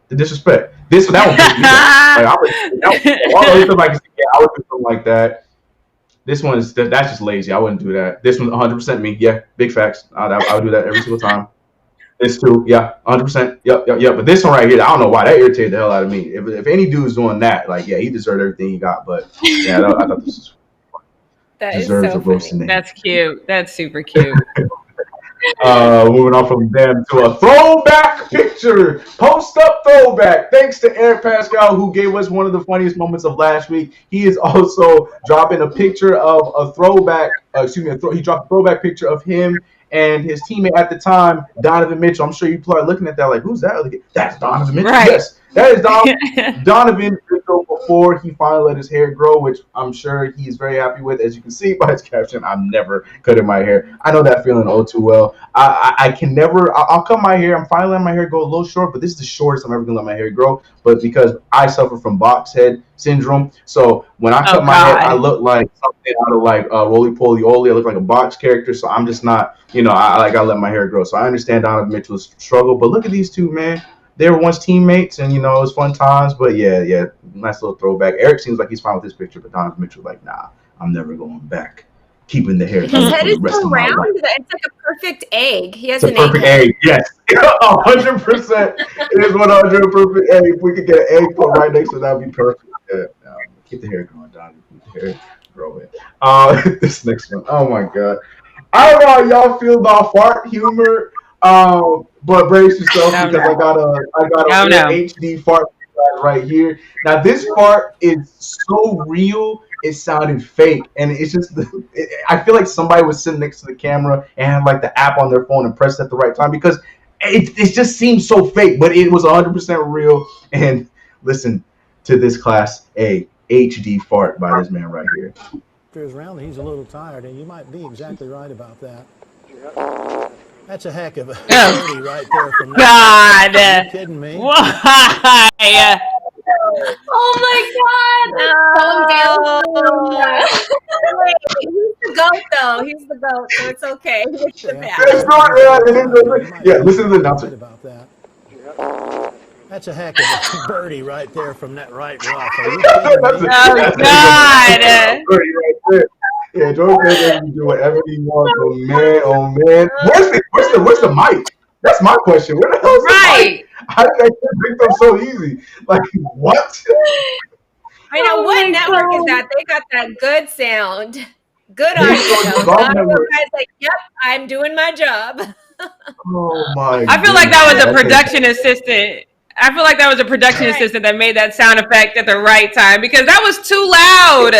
the disrespect. That one pissed me off. I would do something like that. This one that's just lazy. I wouldn't do that. This one's 100% me. Yeah, big facts. I would do that every single time. This too. Yeah, 100%. Yep. But this one right here, I don't know why that irritated the hell out of me. If any dude's doing that, he deserved everything he got. But yeah, I thought this was fun. That is deserves so a roasting funny. name. That's cute. That's super cute. Moving on from them to a throwback picture, post-up throwback. Thanks to Eric Pascal, who gave us one of the funniest moments of last week. He is also dropping a picture of a throwback. He dropped a throwback picture of him and his teammate at the time, Donovan Mitchell. I'm sure you are looking at that like, who's that? That's Donovan Mitchell. Right. Yes, that is Donovan Mitchell before he finally let his hair grow, which I'm sure he's very happy with. As you can see by his caption, I'm never cutting my hair. I know that feeling all too well. I can never. I'll cut my hair. I'm finally letting my hair go a little short, but this is the shortest I'm ever gonna let my hair grow. But because I suffer from box head syndrome, so when I cut my hair, I look like something out of like Roly Poly Oly. I look like a box character, so I'm just not. I let my hair grow. So I understand Donovan Mitchell's struggle, but look at these two, man. They were once teammates, and it was fun times. But yeah, nice little throwback. Eric seems like he's fine with this picture, but Donovan Mitchell like, nah, I'm never going back. Keeping the hair. His head is so round that it's like a perfect egg. He has an perfect egg. Yes, 100%. It is 100 perfect egg. If we could get an egg put right next to it, that would be perfect. Yeah, keep the hair growing, Donovan. Keep the hair growing. This next one. Oh my god. I don't know how y'all feel about fart humor. But brace yourself because I got a HD fart right here. Now this fart is so real, it sounded fake, and it's just I feel like somebody was sitting next to the camera and had like the app on their phone and pressed at the right time because it just seems so fake, but it was 100% real. And listen to this class A HD fart by this man right here. His round, he's a little tired, and you might be exactly right about that. That's a heck of a birdie right there from God. Are you kidding me? Why? Oh my god! Wait, he's the goat though. He's the goat, so it's okay. It's the bad. Yeah, listen to the announcer. About that. That's a heck of a birdie right there from that right rough. Are you kidding me? Oh God! Birdie right there. Yeah, Jordan can do whatever he wants. Oh man. Where's the mic? That's my question. Where the hell's the mic? How did that get picked up so easy? Like what? I know what network is that? They got that good sound, good audio. Guy's like, yep, I'm doing my job. Oh my! I feel like that was a production assistant. I feel like that was a production assistant that made that sound effect at the right time because that was too loud.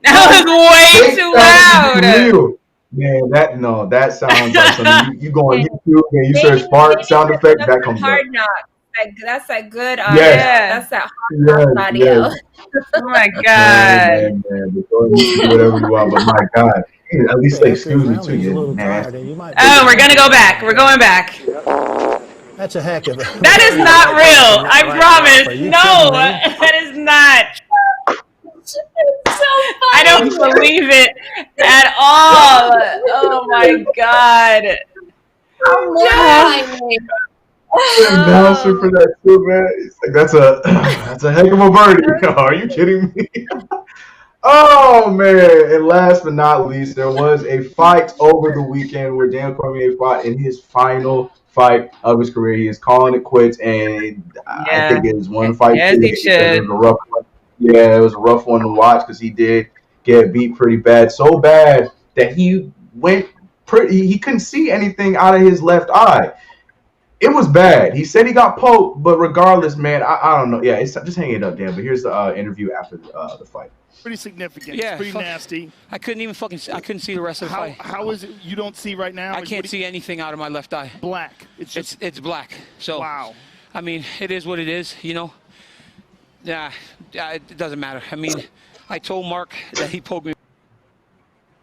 That was way too loud. Man, that sounds like something you go on YouTube and you search fart sound effect, that comes up. Hard knock. That's that good audio. Yes. That's that hard audio. Yes. Oh my god. Man. Do whatever you want, but my god. At least say excuse me too, you nasty. Oh, we're gonna go back. We're going back. That's a heck of a That is not real. I promise. No, that is not. So funny. I don't believe it at all. Oh my god. The announcer for that too, man. It's like that's a heck of a birdie. Are you kidding me? Oh man! And last but not least, there was a fight over the weekend where Daniel Cormier fought in his final fight of his career. He is calling it quits, and I think it is one fight. Yes, he should. It was a rough one. Yeah, it was a rough one to watch because he did get beat pretty bad, so bad that he couldn't see anything out of his left eye. It was bad. He said he got poked, but regardless, man, I don't know. Yeah, just hang it up, Dan. But here's the interview after the fight. Pretty significant. Yeah, pretty nasty. I couldn't see the rest of the fight. How is it you don't see right now? I can't see anything out of my left eye. Black. It's black. So wow. I mean, it is what it is, Yeah, it doesn't matter. I mean, I told Mark that he poked me.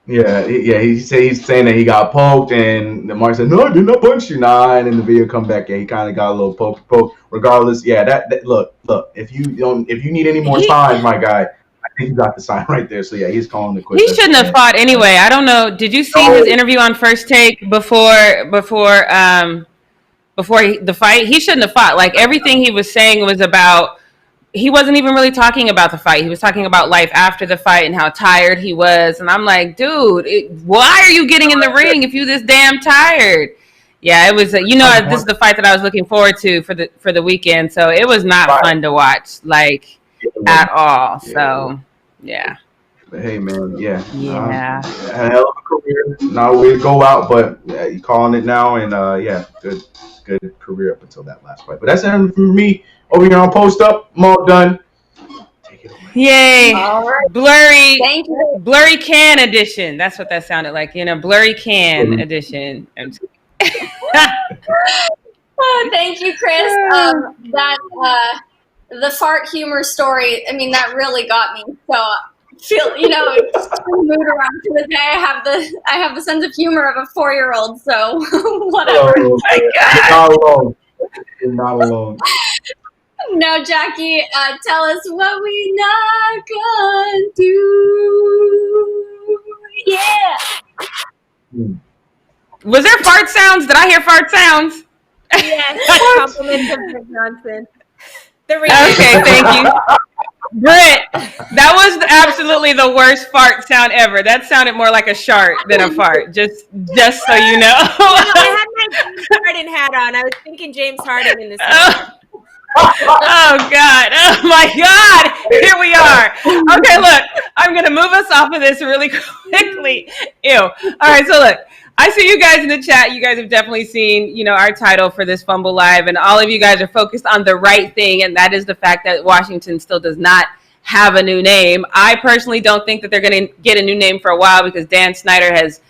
Yeah. He's saying that he got poked, and Mark said, "No, I did not punch you." Nah, and then the video come back, and he kind of got a little poke. Regardless, yeah. That look. If you need any more time, my guy, I think you got the sign right there. So yeah, he's calling the quit. He shouldn't have fought anyway. I don't know. Did you see his interview on First Take before the fight? He shouldn't have fought. Like everything he was saying was about. He wasn't even really talking about the fight. He was talking about life after the fight and how tired he was. And I'm like, dude, why are you getting in the ring if you're this damn tired? Yeah, it was. This is the fight that I was looking forward to for the weekend. So it was not fun to watch, like at all. So yeah. But hey, man, yeah. Yeah. Had a hell of a career. Not a way to go out, but you calling it now, and yeah, good career up until that last fight. But that's it for me over here on Post Up. I'm all done. Take it away. Yay. All right. Blurry. Thank you. Blurry can edition. That's what that sounded like. Blurry can edition. Thank you, Chris. The fart humor story, I mean, that really got me. So feel, mood around for the day. I have the sense of humor of a 4-year-old, so whatever. Oh my God. You're not alone. Now, Jackie, tell us what we not gonna do. Yeah. Was there fart sounds? Did I hear fart sounds? Yes, compliments of Britt Johnson. Okay, thank you. Britt, that was absolutely the worst fart sound ever. That sounded more like a shart than a fart, just so you know. I had my James Harden hat on. I was thinking James Harden in this moment. Oh God. Oh my God. Here we are. Okay, look, I'm going to move us off of this really quickly. Ew. All right. So look, I see you guys in the chat. You guys have definitely seen, our title for this Fumble Live, and all of you guys are focused on the right thing. And that is the fact that Washington still does not have a new name. I personally don't think that they're going to get a new name for a while, because Dan Snyder has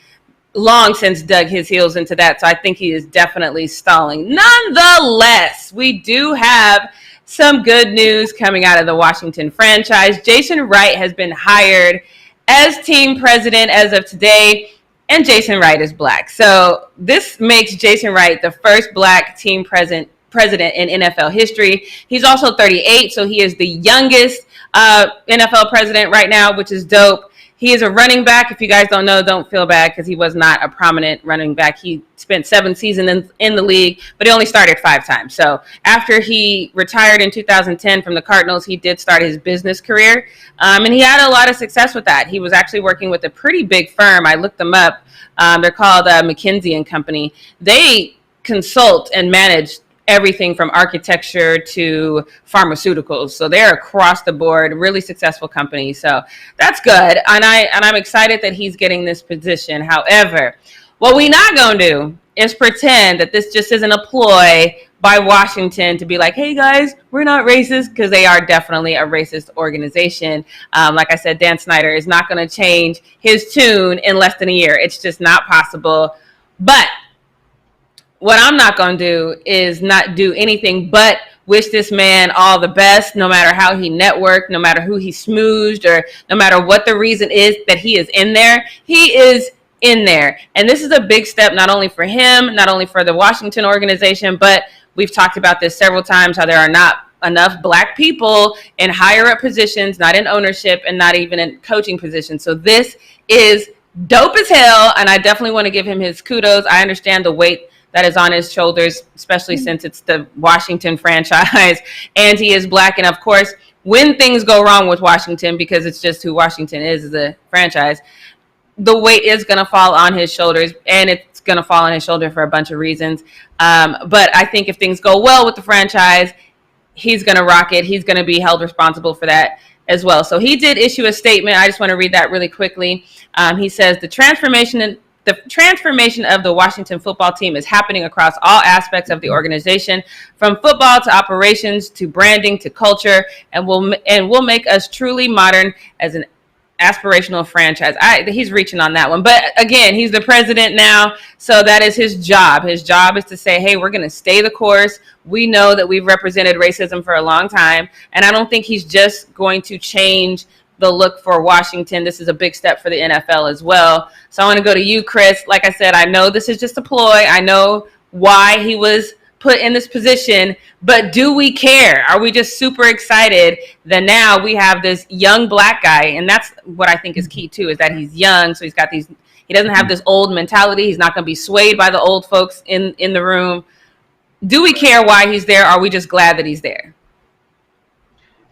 long since dug his heels into that. So I think he is definitely stalling. Nonetheless, we do have some good news coming out of the Washington franchise. Jason Wright has been hired as team president as of today, and Jason Wright is black. So this makes Jason Wright the first black team president in NFL history. He's also 38, so he is the youngest NFL president right now, which is dope. He is a running back. If you guys don't know, don't feel bad, because he was not a prominent running back. He spent 7 seasons in the league, but he only started 5 times. So after he retired in 2010 from the Cardinals, he did start his business career. And he had a lot of success with that. He was actually working with a pretty big firm. I looked them up. They're called McKinsey & Company. They consult and manage everything from architecture to pharmaceuticals. So they're across the board, really successful company. So that's good. And I'm excited that he's getting this position. However, what we're not going to do is pretend that this just isn't a ploy by Washington to be like, hey guys, we're not racist, because they are definitely a racist organization. Like I said, Dan Snyder is not going to change his tune in less than a year. It's just not possible. But what I'm not going to do is not do anything but wish this man all the best, no matter how he networked, no matter who he smoozed, or no matter what the reason is that he is in there. He is in there. And this is a big step, not only for him, not only for the Washington organization, but we've talked about this several times, how there are not enough black people in higher up positions, not in ownership, and not even in coaching positions. So this is dope as hell. And I definitely want to give him his kudos. I understand the weight that is on his shoulders, especially since it's the Washington franchise, and he is black. And of course, when things go wrong with Washington, because it's just who Washington is as a franchise, the weight is going to fall on his shoulders, and it's going to fall on his shoulder for a bunch of reasons. But I think if things go well with the franchise, he's going to rock it. He's going to be held responsible for that as well. So he did issue a statement. I just want to read that really quickly. He says, the transformation of the Washington football team is happening across all aspects of the organization, from football to operations to branding to culture, and will make us truly modern as an aspirational franchise. He's reaching on that one. But again, he's the president now, so that is his job. His job is to say, hey, we're going to stay the course. We know that we've represented racism for a long time, and I don't think he's just going to change the look for Washington. This is a big step for the NFL as well. So I want to go to you, Chris. Like I said, I know this is just a ploy. I know why he was put in this position, but do we care? Are we just super excited that now we have this young black guy? And that's what I think is key too, is that he's young. So he doesn't have this old mentality. He's not going to be swayed by the old folks in the room. Do we care why he's there? Or are we just glad that he's there?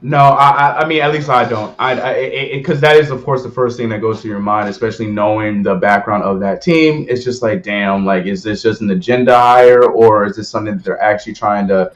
No, I mean, at least I don't. Because that is, of course, the first thing that goes through your mind, especially knowing the background of that team. It's just like, damn, like, is this just an agenda hire, or is this something that they're actually trying to,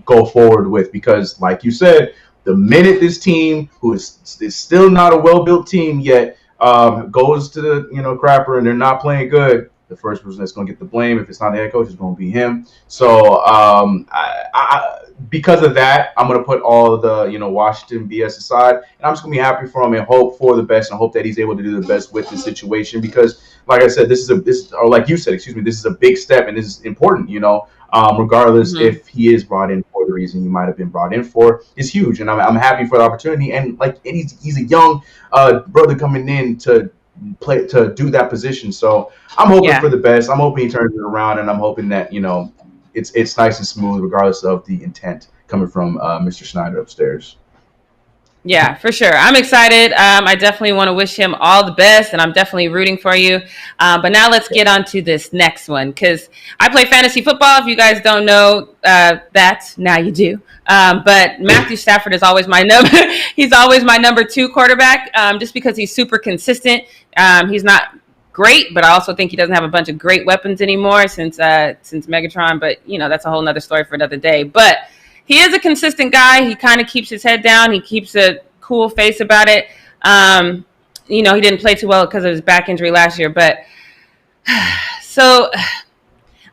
go forward with? Because, like you said, The minute this team, who is still not a well-built team yet, goes to the crapper and they're not playing good, the first person that's going to get the blame, if it's not the head coach, is going to be him. So I because of that, I'm going to put all of the Washington BS aside, and I'm just going to be happy for him and hope for the best, and hope that he's able to do the best with this situation, because like I said, this is a big step, and this is important, regardless if he is brought in for the reason he might have been brought in for, is huge, and I'm happy for the opportunity, and he's a young brother coming in to do that position. So I'm hoping for the best. I'm hoping he turns it around, and I'm hoping that it's nice and smooth regardless of the intent coming from Mr. Snyder upstairs. Yeah, for sure. I'm excited. I definitely want to wish him all the best, and I'm definitely rooting for you. But now let's get on to this next one, because I play fantasy football. If you guys don't know that, now you do. But Matthew Stafford is always my number. He's always my number 2 quarterback, just because he's super consistent. He's not great, but I also think he doesn't have a bunch of great weapons anymore since Megatron. But that's a whole nother story for another day. But he is a consistent guy. He kind of keeps his head down. He keeps a cool face about it. He didn't play too well because of his back injury last year. But so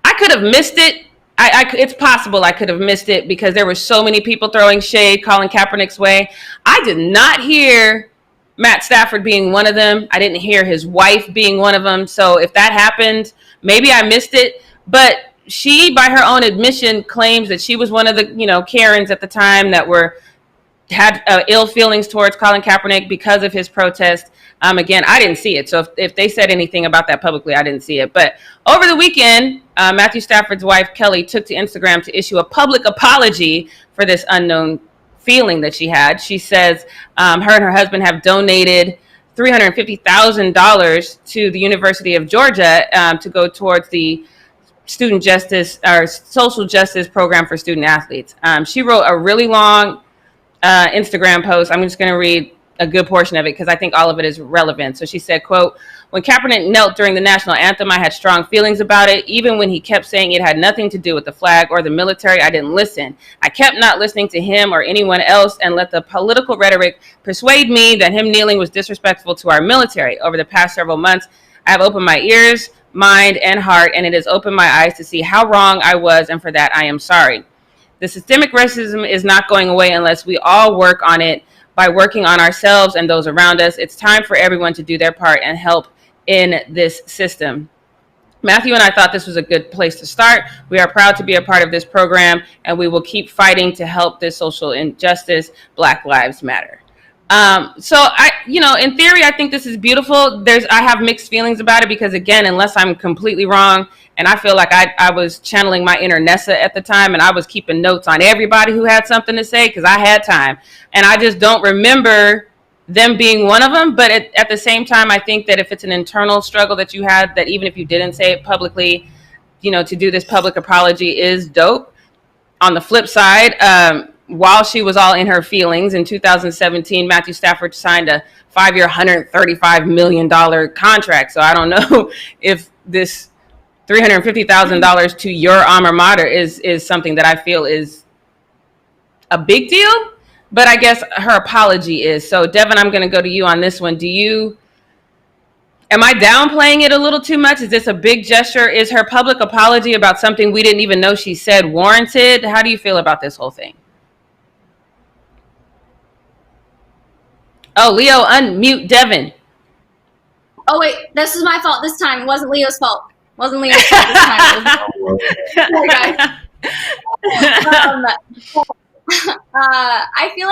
I could have missed it. It's possible I could have missed it because there were so many people throwing shade, calling Kaepernick's way. I did not hear Matt Stafford being one of them. I didn't hear his wife being one of them. So if that happened, maybe I missed it. But she, by her own admission, claims that she was one of the, Karens at the time that had ill feelings towards Colin Kaepernick because of his protest. Again, I didn't see it. So if they said anything about that publicly, I didn't see it. But over the weekend, Matthew Stafford's wife, Kelly, took to Instagram to issue a public apology for this unknown feeling that she had. She says her and her husband have donated $350,000 to the University of Georgia to go towards the student justice or social justice program for student athletes. She wrote a really long Instagram post. I'm just going to read a good portion of it because I think all of it is relevant. So she said, quote, "When Kaepernick knelt during the national anthem, I had strong feelings about it. Even when he kept saying it had nothing to do with the flag or the military, I didn't listen. I kept not listening to him or anyone else and let the political rhetoric persuade me that him kneeling was disrespectful to our military. Over the past several months, I have opened my ears, mind, and heart, and it has opened my eyes to see how wrong I was, and for that I am sorry. The systemic racism is not going away unless we all work on it by working on ourselves and those around us. It's time for everyone to do their part and help in this system." Matthew and I thought this was a good place to start. We are proud to be a part of this program, and we will keep fighting to help this social injustice. Black Lives Matter. So I, in theory, I think this is beautiful. I have mixed feelings about it because, again, unless I'm completely wrong, and I feel like I was channeling my inner Nessa at the time, and I was keeping notes on everybody who had something to say because I had time, and I just don't remember them being one of them. But at the same time, I think that if it's an internal struggle that you had, that even if you didn't say it publicly, to do this public apology is dope. On the flip side, while she was all in her feelings, in 2017, Matthew Stafford signed a 5-year, $135 million contract. So I don't know if this $350,000 to your alma mater is something that I feel is a big deal. But I guess her apology is. So Devin, I'm going to go to you on this one. Am I downplaying it a little too much? Is this a big gesture? Is her public apology about something we didn't even know she said warranted? How do you feel about this whole thing? Oh, Leo, unmute Devin. Oh, wait, this is my fault this time. It wasn't Leo's fault. It wasn't Leo's fault this time. Sorry, guys. I feel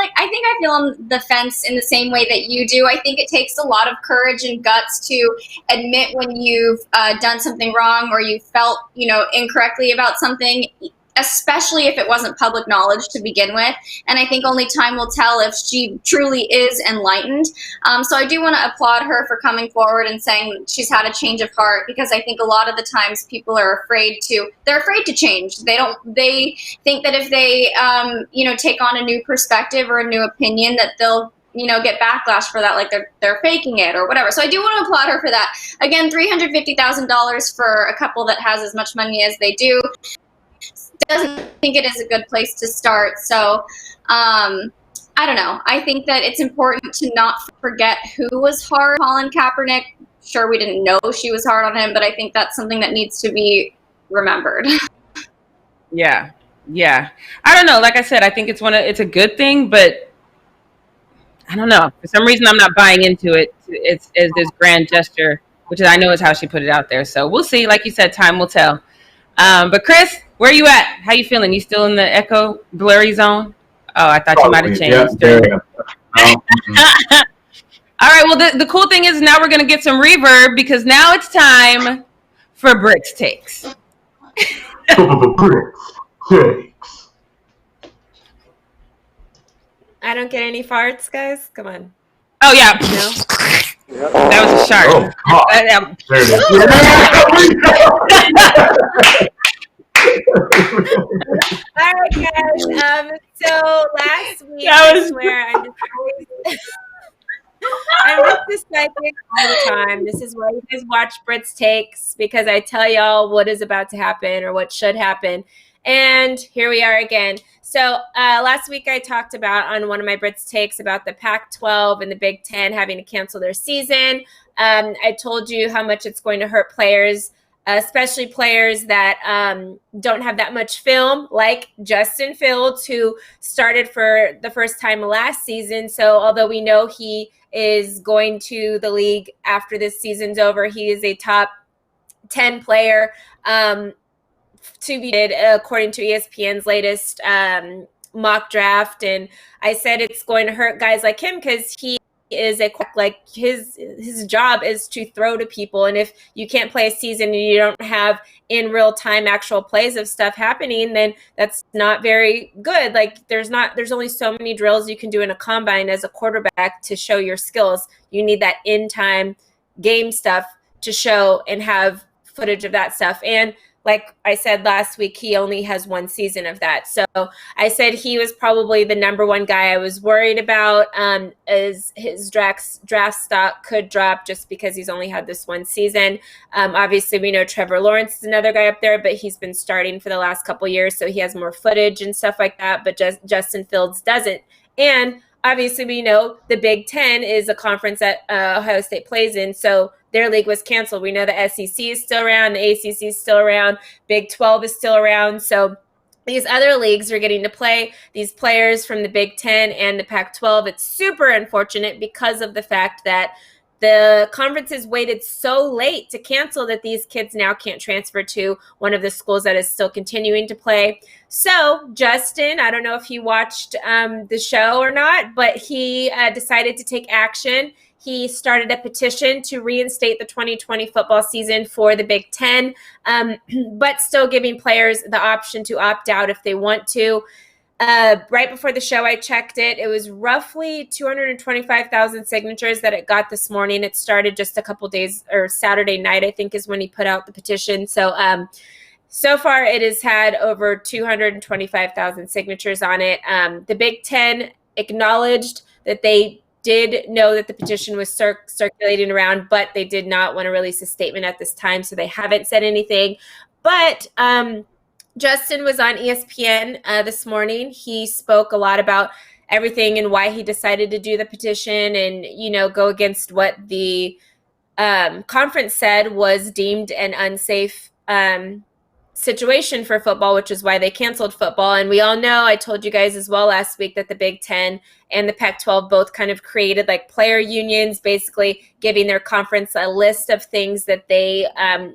on the fence in the same way that you do. I think it takes a lot of courage and guts to admit when you've done something wrong or you felt, incorrectly about something, especially if it wasn't public knowledge to begin with. And I think only time will tell if she truly is enlightened. So I do want to applaud her for coming forward and saying she's had a change of heart, because I think a lot of the times people are afraid to change. They think that if they, take on a new perspective or a new opinion, that they'll, get backlash for that, like they're faking it or whatever. So I do want to applaud her for that. Again, $350,000 for a couple that has as much money as they do. Doesn't think it is a good place to start. So I don't know. I think that it's important to not forget who was hard on Colin Kaepernick. Sure, we didn't know she was hard on him, but I think that's something that needs to be remembered. Yeah. I don't know. Like I said, I think it's a good thing, but I don't know. For some reason, I'm not buying into it. It's this grand gesture, which I know is how she put it out there. So we'll see. Like you said, time will tell. But Chris, where are you at? How you feeling? You still in the echo blurry zone? Oh, I thought you might have changed. Yeah. All right. Well, the cool thing is now we're going to get some reverb because now it's time for Brits Takes. I don't get any farts, guys. Come on. Oh, yeah. No? That was a shark. Oh, God. There it is. All right, guys. So last week, I swear, I'm just psychic all the time. This is why you guys watch Brits Takes, because I tell y'all what is about to happen or what should happen. And here we are again. So last week I talked about on one of my Brits Takes about the Pac-12 and the Big Ten having to cancel their season. I told you how much it's going to hurt players, especially players that don't have that much film, like Justin Fields, who started for the first time last season. So although we know he is going to the league after this season's over, he is a top 10 player to be did according to ESPN's latest mock draft. And I said it's going to hurt guys like him because he is his job is to throw to people, and if you can't play a season and you don't have in real time actual plays of stuff happening, then that's not very good. Like there's only so many drills you can do in a combine as a quarterback to show your skills. You need that in time game stuff to show and have footage of that stuff. And like I said last week, he only has one season of that. So I said he was probably the number one guy I was worried about, as his draft stock could drop just because he's only had this one season. Obviously, we know Trevor Lawrence is another guy up there, but he's been starting for the last couple years, so he has more footage and stuff like that, but Justin Fields doesn't. And obviously, we know the Big Ten is a conference that Ohio State plays in, so their league was canceled. We know the SEC is still around, the ACC is still around, Big 12 is still around. So these other leagues are getting to play these players from the Big 10 and the Pac-12. It's super unfortunate because of the fact that the conferences waited so late to cancel that these kids now can't transfer to one of the schools that is still continuing to play. So Justin, I don't know if you watched the show or not, but he decided to take action. He started a petition to reinstate the 2020 football season for the Big Ten, but still giving players the option to opt out if they want to. Right before the show, I checked it. It was roughly 225,000 signatures that it got this morning. It started just a couple days, or Saturday night, I think, is when he put out the petition. So far it has had over 225,000 signatures on it. The Big Ten acknowledged that they did know that the petition was circulating around, but they did not want to release a statement at this time, so they haven't said anything. But Justin was on ESPN this morning. He spoke a lot about everything and why he decided to do the petition and, go against what the conference said was deemed an unsafe situation for football, which is why they canceled football. And we all know, I told you guys as well last week, that the Big Ten and the Pac-12 both kind of created like player unions, basically giving their conference a list of things that they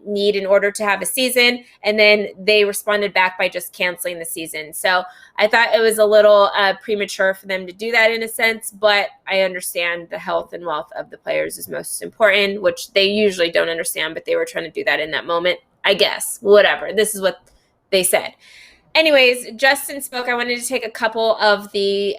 need in order to have a season. And then they responded back by just canceling the season. So I thought it was a little premature for them to do that in a sense, but I understand the health and wealth of the players is most important, which they usually don't understand, but they were trying to do that in that moment. I guess, whatever. This is what they said. Anyways, Justin spoke. I wanted to take a couple of the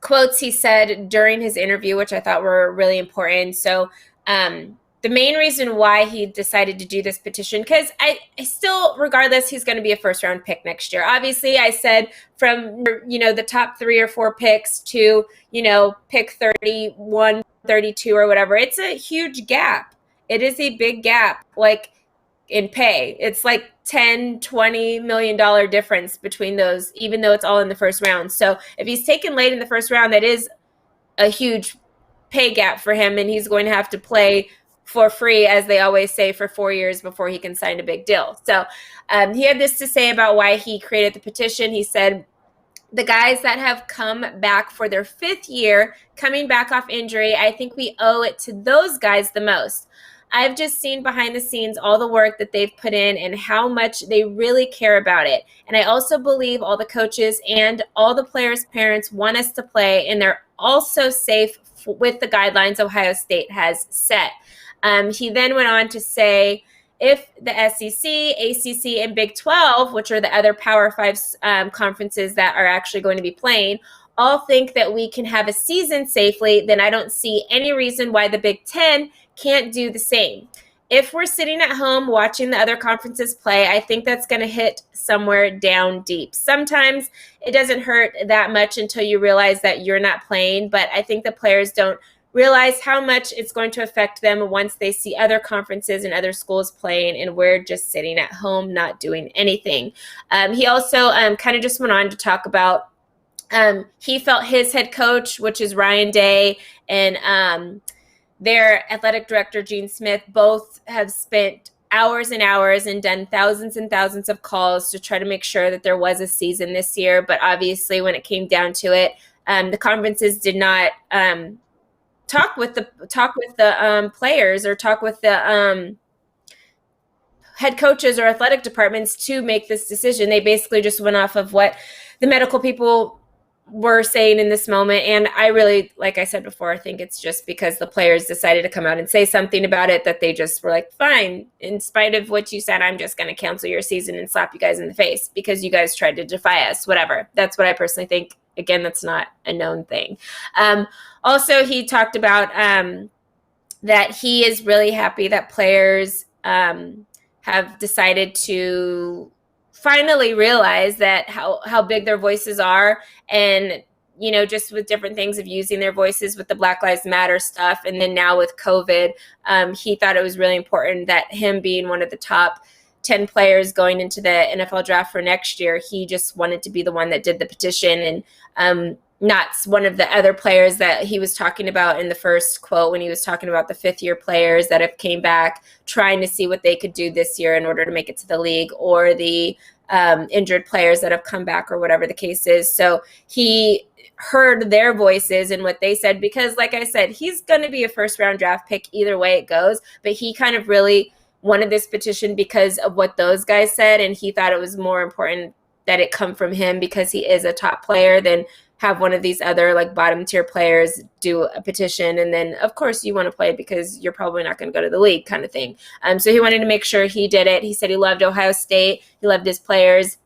quotes he said during his interview, which I thought were really important. So the main reason why he decided to do this petition, because I still, regardless, he's going to be a first-round pick next year. Obviously, I said from, the top 3 or 4 picks to, pick 31, 32 or whatever. It's a huge gap. It is a big gap. Like, in pay. It's like $10-20 million difference between those, even though it's all in the first round. So if he's taken late in the first round, that is a huge pay gap for him, and he's going to have to play for free, as they always say, for 4 years before he can sign a big deal. So he had this to say about why he created the petition. He said, the guys that have come back for their 5th year, coming back off injury, I think we owe it to those guys the most. I've just seen behind the scenes all the work that they've put in and how much they really care about it. And I also believe all the coaches and all the players' parents want us to play, and they're also safe with the guidelines Ohio State has set. He then went on to say, if the SEC, ACC, and Big 12, which are the other Power 5 conferences that are actually going to be playing, all think that we can have a season safely, then I don't see any reason why the Big 10 can't do the same. If we're sitting at home watching the other conferences play, I think that's going to hit somewhere down deep. Sometimes it doesn't hurt that much until you realize that you're not playing, but I think the players don't realize how much it's going to affect them once they see other conferences and other schools playing, and we're just sitting at home not doing anything. He also kind of just went on to talk about he felt his head coach, which is Ryan Day, and their athletic director, Gene Smith, both have spent hours and hours and done thousands and thousands of calls to try to make sure that there was a season this year. But obviously, when it came down to it, the conferences did not talk with the players or talk with the head coaches or athletic departments to make this decision. They basically just went off of what the medical people were saying in this moment. And I really, like I said before, I think it's just because the players decided to come out and say something about it that they just were like, fine, in spite of what you said, I'm just going to cancel your season and slap you guys in the face because you guys tried to defy us, whatever. That's what I personally think. Again, that's not a known thing. Also, he talked about that he is really happy that players have decided to finally realize that how big their voices are, and just with different things of using their voices with the Black Lives Matter stuff, and then now with COVID, he thought it was really important that him being one of the top 10 players going into the NFL draft for next year, he just wanted to be the one that did the petition, and not one of the other players that he was talking about in the first quote when he was talking about the 5th-year players that have came back trying to see what they could do this year in order to make it to the league, or the injured players that have come back, or whatever the case is. So he heard their voices and what they said, because like I said, he's going to be a first-round draft pick either way it goes, but he kind of really wanted this petition because of what those guys said, and he thought it was more important that it come from him because he is a top player than have one of these other like bottom tier players do a petition, and then of course you want to play because you're probably not going to go to the league kind of thing. So he wanted to make sure he did it. He said he loved Ohio State, he loved his players,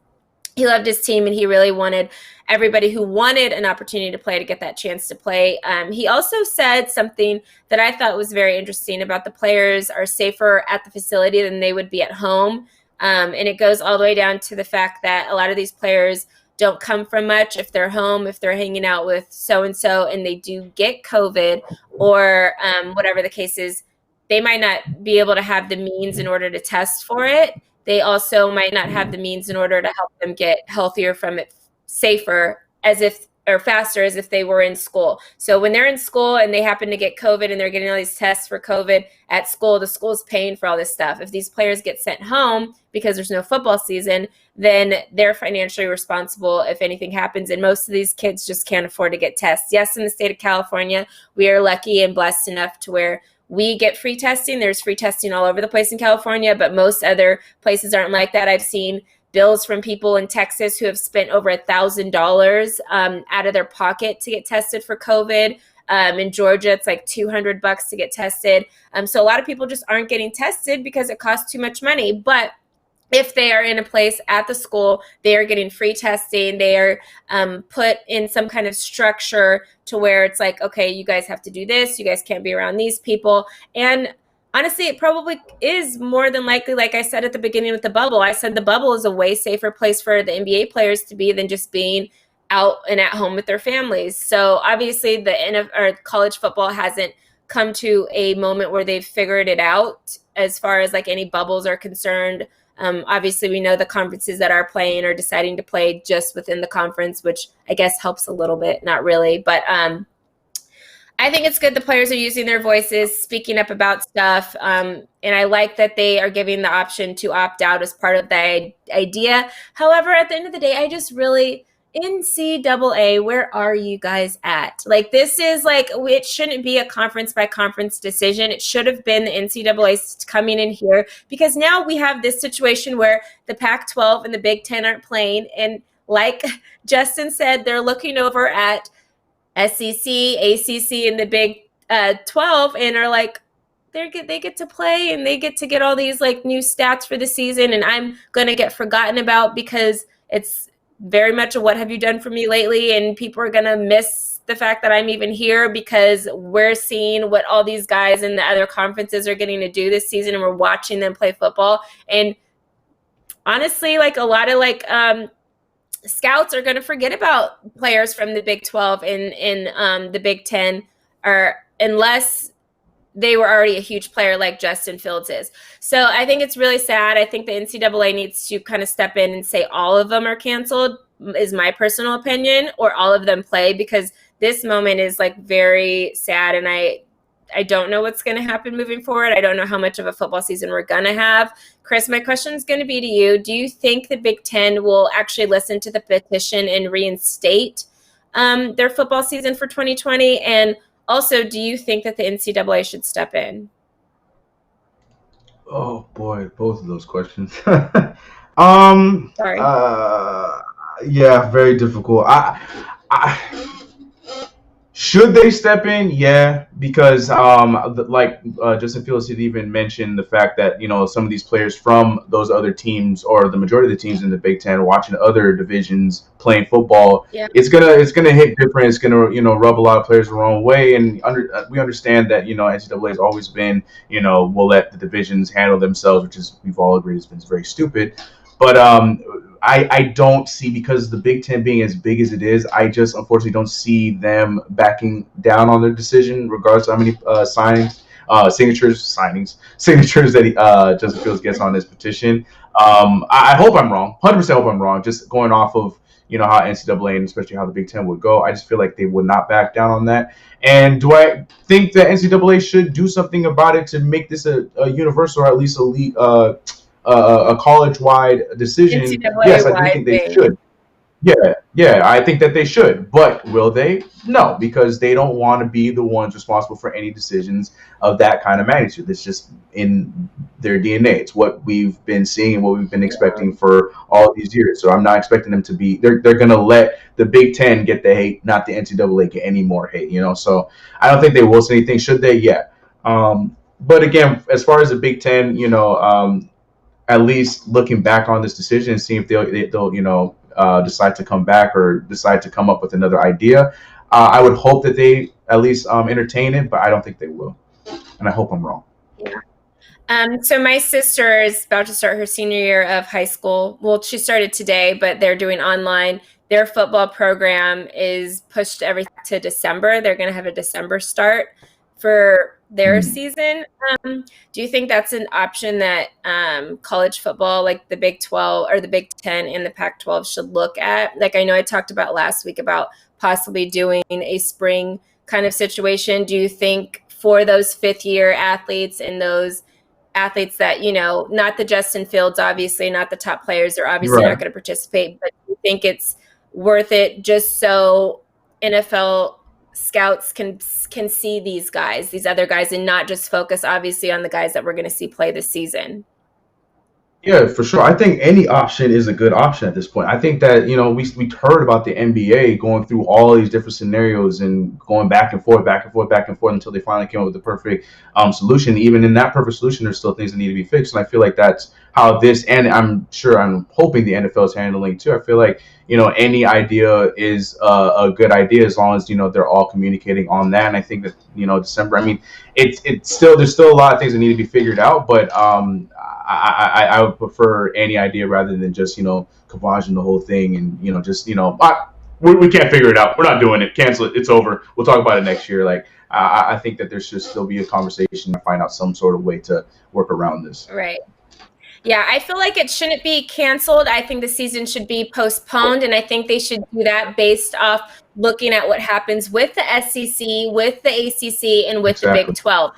he loved his team, and he really wanted everybody who wanted an opportunity to play to get that chance to play. He also said something that I thought was very interesting about the players are safer at the facility than they would be at home. And it goes all the way down to the fact that a lot of these players don't come from much. If they're home, if they're hanging out with so-and-so and they do get COVID or whatever the case is, they might not be able to have the means in order to test for it. They also might not have the means in order to help them get healthier from it safer faster as if they were in school. So when they're in school and they happen to get COVID and they're getting all these tests for COVID at school, the school's paying for all this stuff. If these players get sent home because there's no football season, then they're financially responsible if anything happens. And most of these kids just can't afford to get tests. Yes, in the state of California, we are lucky and blessed enough to where we get free testing. There's free testing all over the place in California, but most other places aren't like that. I've seen bills from people in Texas who have spent over $1,000 out of their pocket to get tested for COVID. In Georgia, it's like $200 to get tested. So a lot of people just aren't getting tested because it costs too much money. But if they are in a place at the school, they are getting free testing. They are put in some kind of structure to where it's like, okay, you guys have to do this. You guys can't be around these people. And honestly, it probably is more than likely, like I said at the beginning with the bubble, I said the bubble is a way safer place for the NBA players to be than just being out and at home with their families. So obviously the college football hasn't come to a moment where they've figured it out as far as like any bubbles are concerned. Obviously, we know the conferences that are playing are deciding to play just within the conference, which I guess helps a little bit, not really. But I think it's good the players are using their voices, speaking up about stuff. And I like that they are giving the option to opt out as part of the idea. However, at the end of the day, I just really, NCAA, where are you guys at? Like, this is like, it shouldn't be a conference by conference decision. It should have been the NCAA coming in here, because now we have this situation where the Pac-12 and the Big Ten aren't playing. And like Justin said, they're looking over at SEC, ACC, and the Big 12 and are like, they get to play and they get to get all these like new stats for the season, and I'm going to get forgotten about because it's very much a what have you done for me lately, and people are going to miss the fact that I'm even here because we're seeing what all these guys in the other conferences are getting to do this season, and we're watching them play football. And honestly, like a lot of like scouts are going to forget about players from the Big 12 and the Big 10, or unless they were already a huge player like Justin Fields is. So I think it's really sad. I think the NCAA needs to kind of step in and say all of them are canceled, is my personal opinion, or all of them play, because this moment is like very sad. And I don't know what's going to happen moving forward. I don't know how much of a football season we're going to have. Chris, my question is going to be to you. Do you think the Big Ten will actually listen to the petition and reinstate their football season for 2020? And also, do you think that the NCAA should step in? Oh boy, both of those questions. Sorry. Yeah, very difficult. Should they step in? Yeah, because Justin Fields had even mentioned the fact that, you know, some of these players from those other teams, or the majority of the teams in the Big Ten, watching other divisions playing football, it's gonna hit different. It's gonna, you know, rub a lot of players the wrong way. And we understand that, you know, NCAA has always been, you know, we'll let the divisions handle themselves, which is, we've all agreed, has been very stupid. But I don't see, because the Big Ten being as big as it is, I just unfortunately don't see them backing down on their decision, regardless of how many signatures that Justin Fields gets on this petition. I hope I'm wrong, 100% hope I'm wrong. Just going off of, you know, how NCAA and especially how the Big Ten would go, I just feel like they would not back down on that. And do I think that NCAA should do something about it to make this a universal, or at least a college-wide decision? Yes, I do think they should. Yeah, I think that they should. But will they? No, because they don't want to be the ones responsible for any decisions of that kind of magnitude. It's just in their DNA. It's what we've been seeing and what we've been expecting for all these years. So I'm not expecting them to be. They're going to let the Big Ten get the hate, not the NCAA get any more hate. You know, so I don't think they will say anything. Should they? Yeah. But again, as far as the Big Ten, you know, at least looking back on this decision and seeing if they'll you know, decide to come back or decide to come up with another idea. I would hope that they at least entertain it, but I don't think they will. And I hope I'm wrong. Yeah. So my sister is about to start her senior year of high school. Well, she started today, but they're doing online. Their football program is pushed everything to December. They're going to have a December start for their season. Do you think that's an option that college football, like the Big 12 or the Big 10 and the Pac-12, should look at? Like, I know I talked about last week about possibly doing a spring kind of situation. Do you think for those fifth-year athletes and those athletes that, you know, not the Justin Fields, obviously, not the top players, are obviously not going to participate, but do you think it's worth it just so NFL scouts can see these guys, these other guys, and not just focus obviously on the guys that we're going to see play this season? Yeah, for sure. I think any option is a good option at this point. I think that, you know, we heard about the NBA going through all these different scenarios and going back and forth until they finally came up with the perfect solution. Even in that perfect solution, there's still things that need to be fixed. And I feel like that's how this, and I'm hoping the NFL is handling too. I feel like, you know, any idea is a good idea as long as, you know, they're all communicating on that. And I think that, you know, December, I mean, there's still a lot of things that need to be figured out, but I would prefer any idea rather than just, you know, kavajing the whole thing and, you know, just, you know, we can't figure it out. We're not doing it. Cancel it. It's over. We'll talk about it next year. Like I think that there should still be a conversation to find out some sort of way to work around this. Right. Yeah, I feel like it shouldn't be canceled. I think the season should be postponed, and I think they should do that based off looking at what happens with the SEC, with the ACC, and with the Big 12.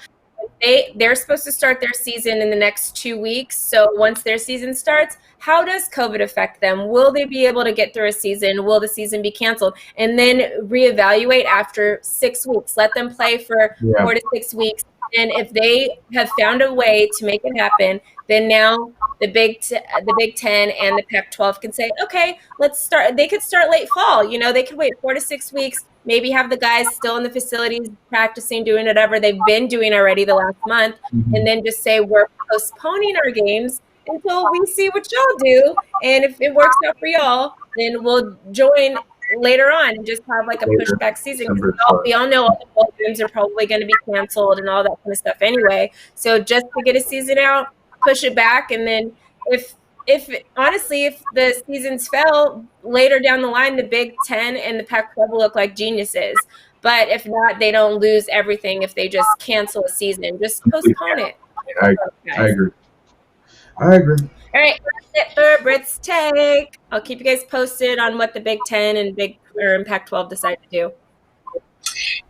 They're supposed to start their season in the next 2 weeks. So once their season starts, how does COVID affect them? Will they be able to get through a season? Will the season be canceled? And then reevaluate after 6 weeks. Let them play for 4 to 6 weeks. And if they have found a way to make it happen, then now the Big Ten and the Pac-12 can say, okay, let's start. They could start late fall. They could wait 4 to 6 weeks, maybe have the guys still in the facilities practicing, doing whatever they've been doing already the last month, and then just say we're postponing our games until we see what y'all do. And if it works out for y'all, then we'll join later on and just have like a pushback season. We all know all the bowl games are probably going to be canceled and all that kind of stuff anyway. So just to get a season out, push it back, and then if honestly, if the seasons fell later down the line, the Big Ten and the Pac-12 will look like geniuses. But if not, they don't lose everything if they just cancel a season. Just postpone it. I agree. All right, that's it for Brit's Take. I'll keep you guys posted on what the Big Ten and Pac-12 decide to do.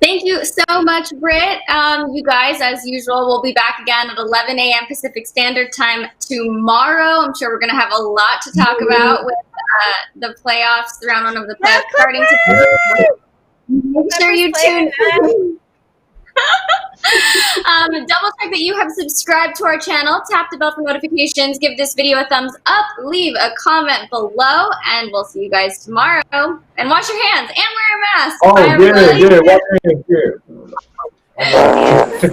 Thank you so much, Britt. You guys, as usual, we'll be back again at 11 a.m. Pacific Standard Time tomorrow. I'm sure we're going to have a lot to talk about with the playoffs, round one of the playoffs starting today. Make sure you tune in. Double check that you have subscribed to our channel, tap the bell for notifications, give this video a thumbs up, leave a comment below, and we'll see you guys tomorrow. And wash your hands and wear a mask. Oh, yeah, wash your hands,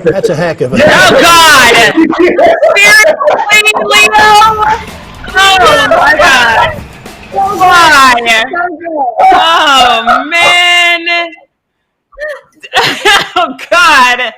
That's a heck of a. Oh God! Seriously, Leo? Oh my God! Why? Oh man! Oh God!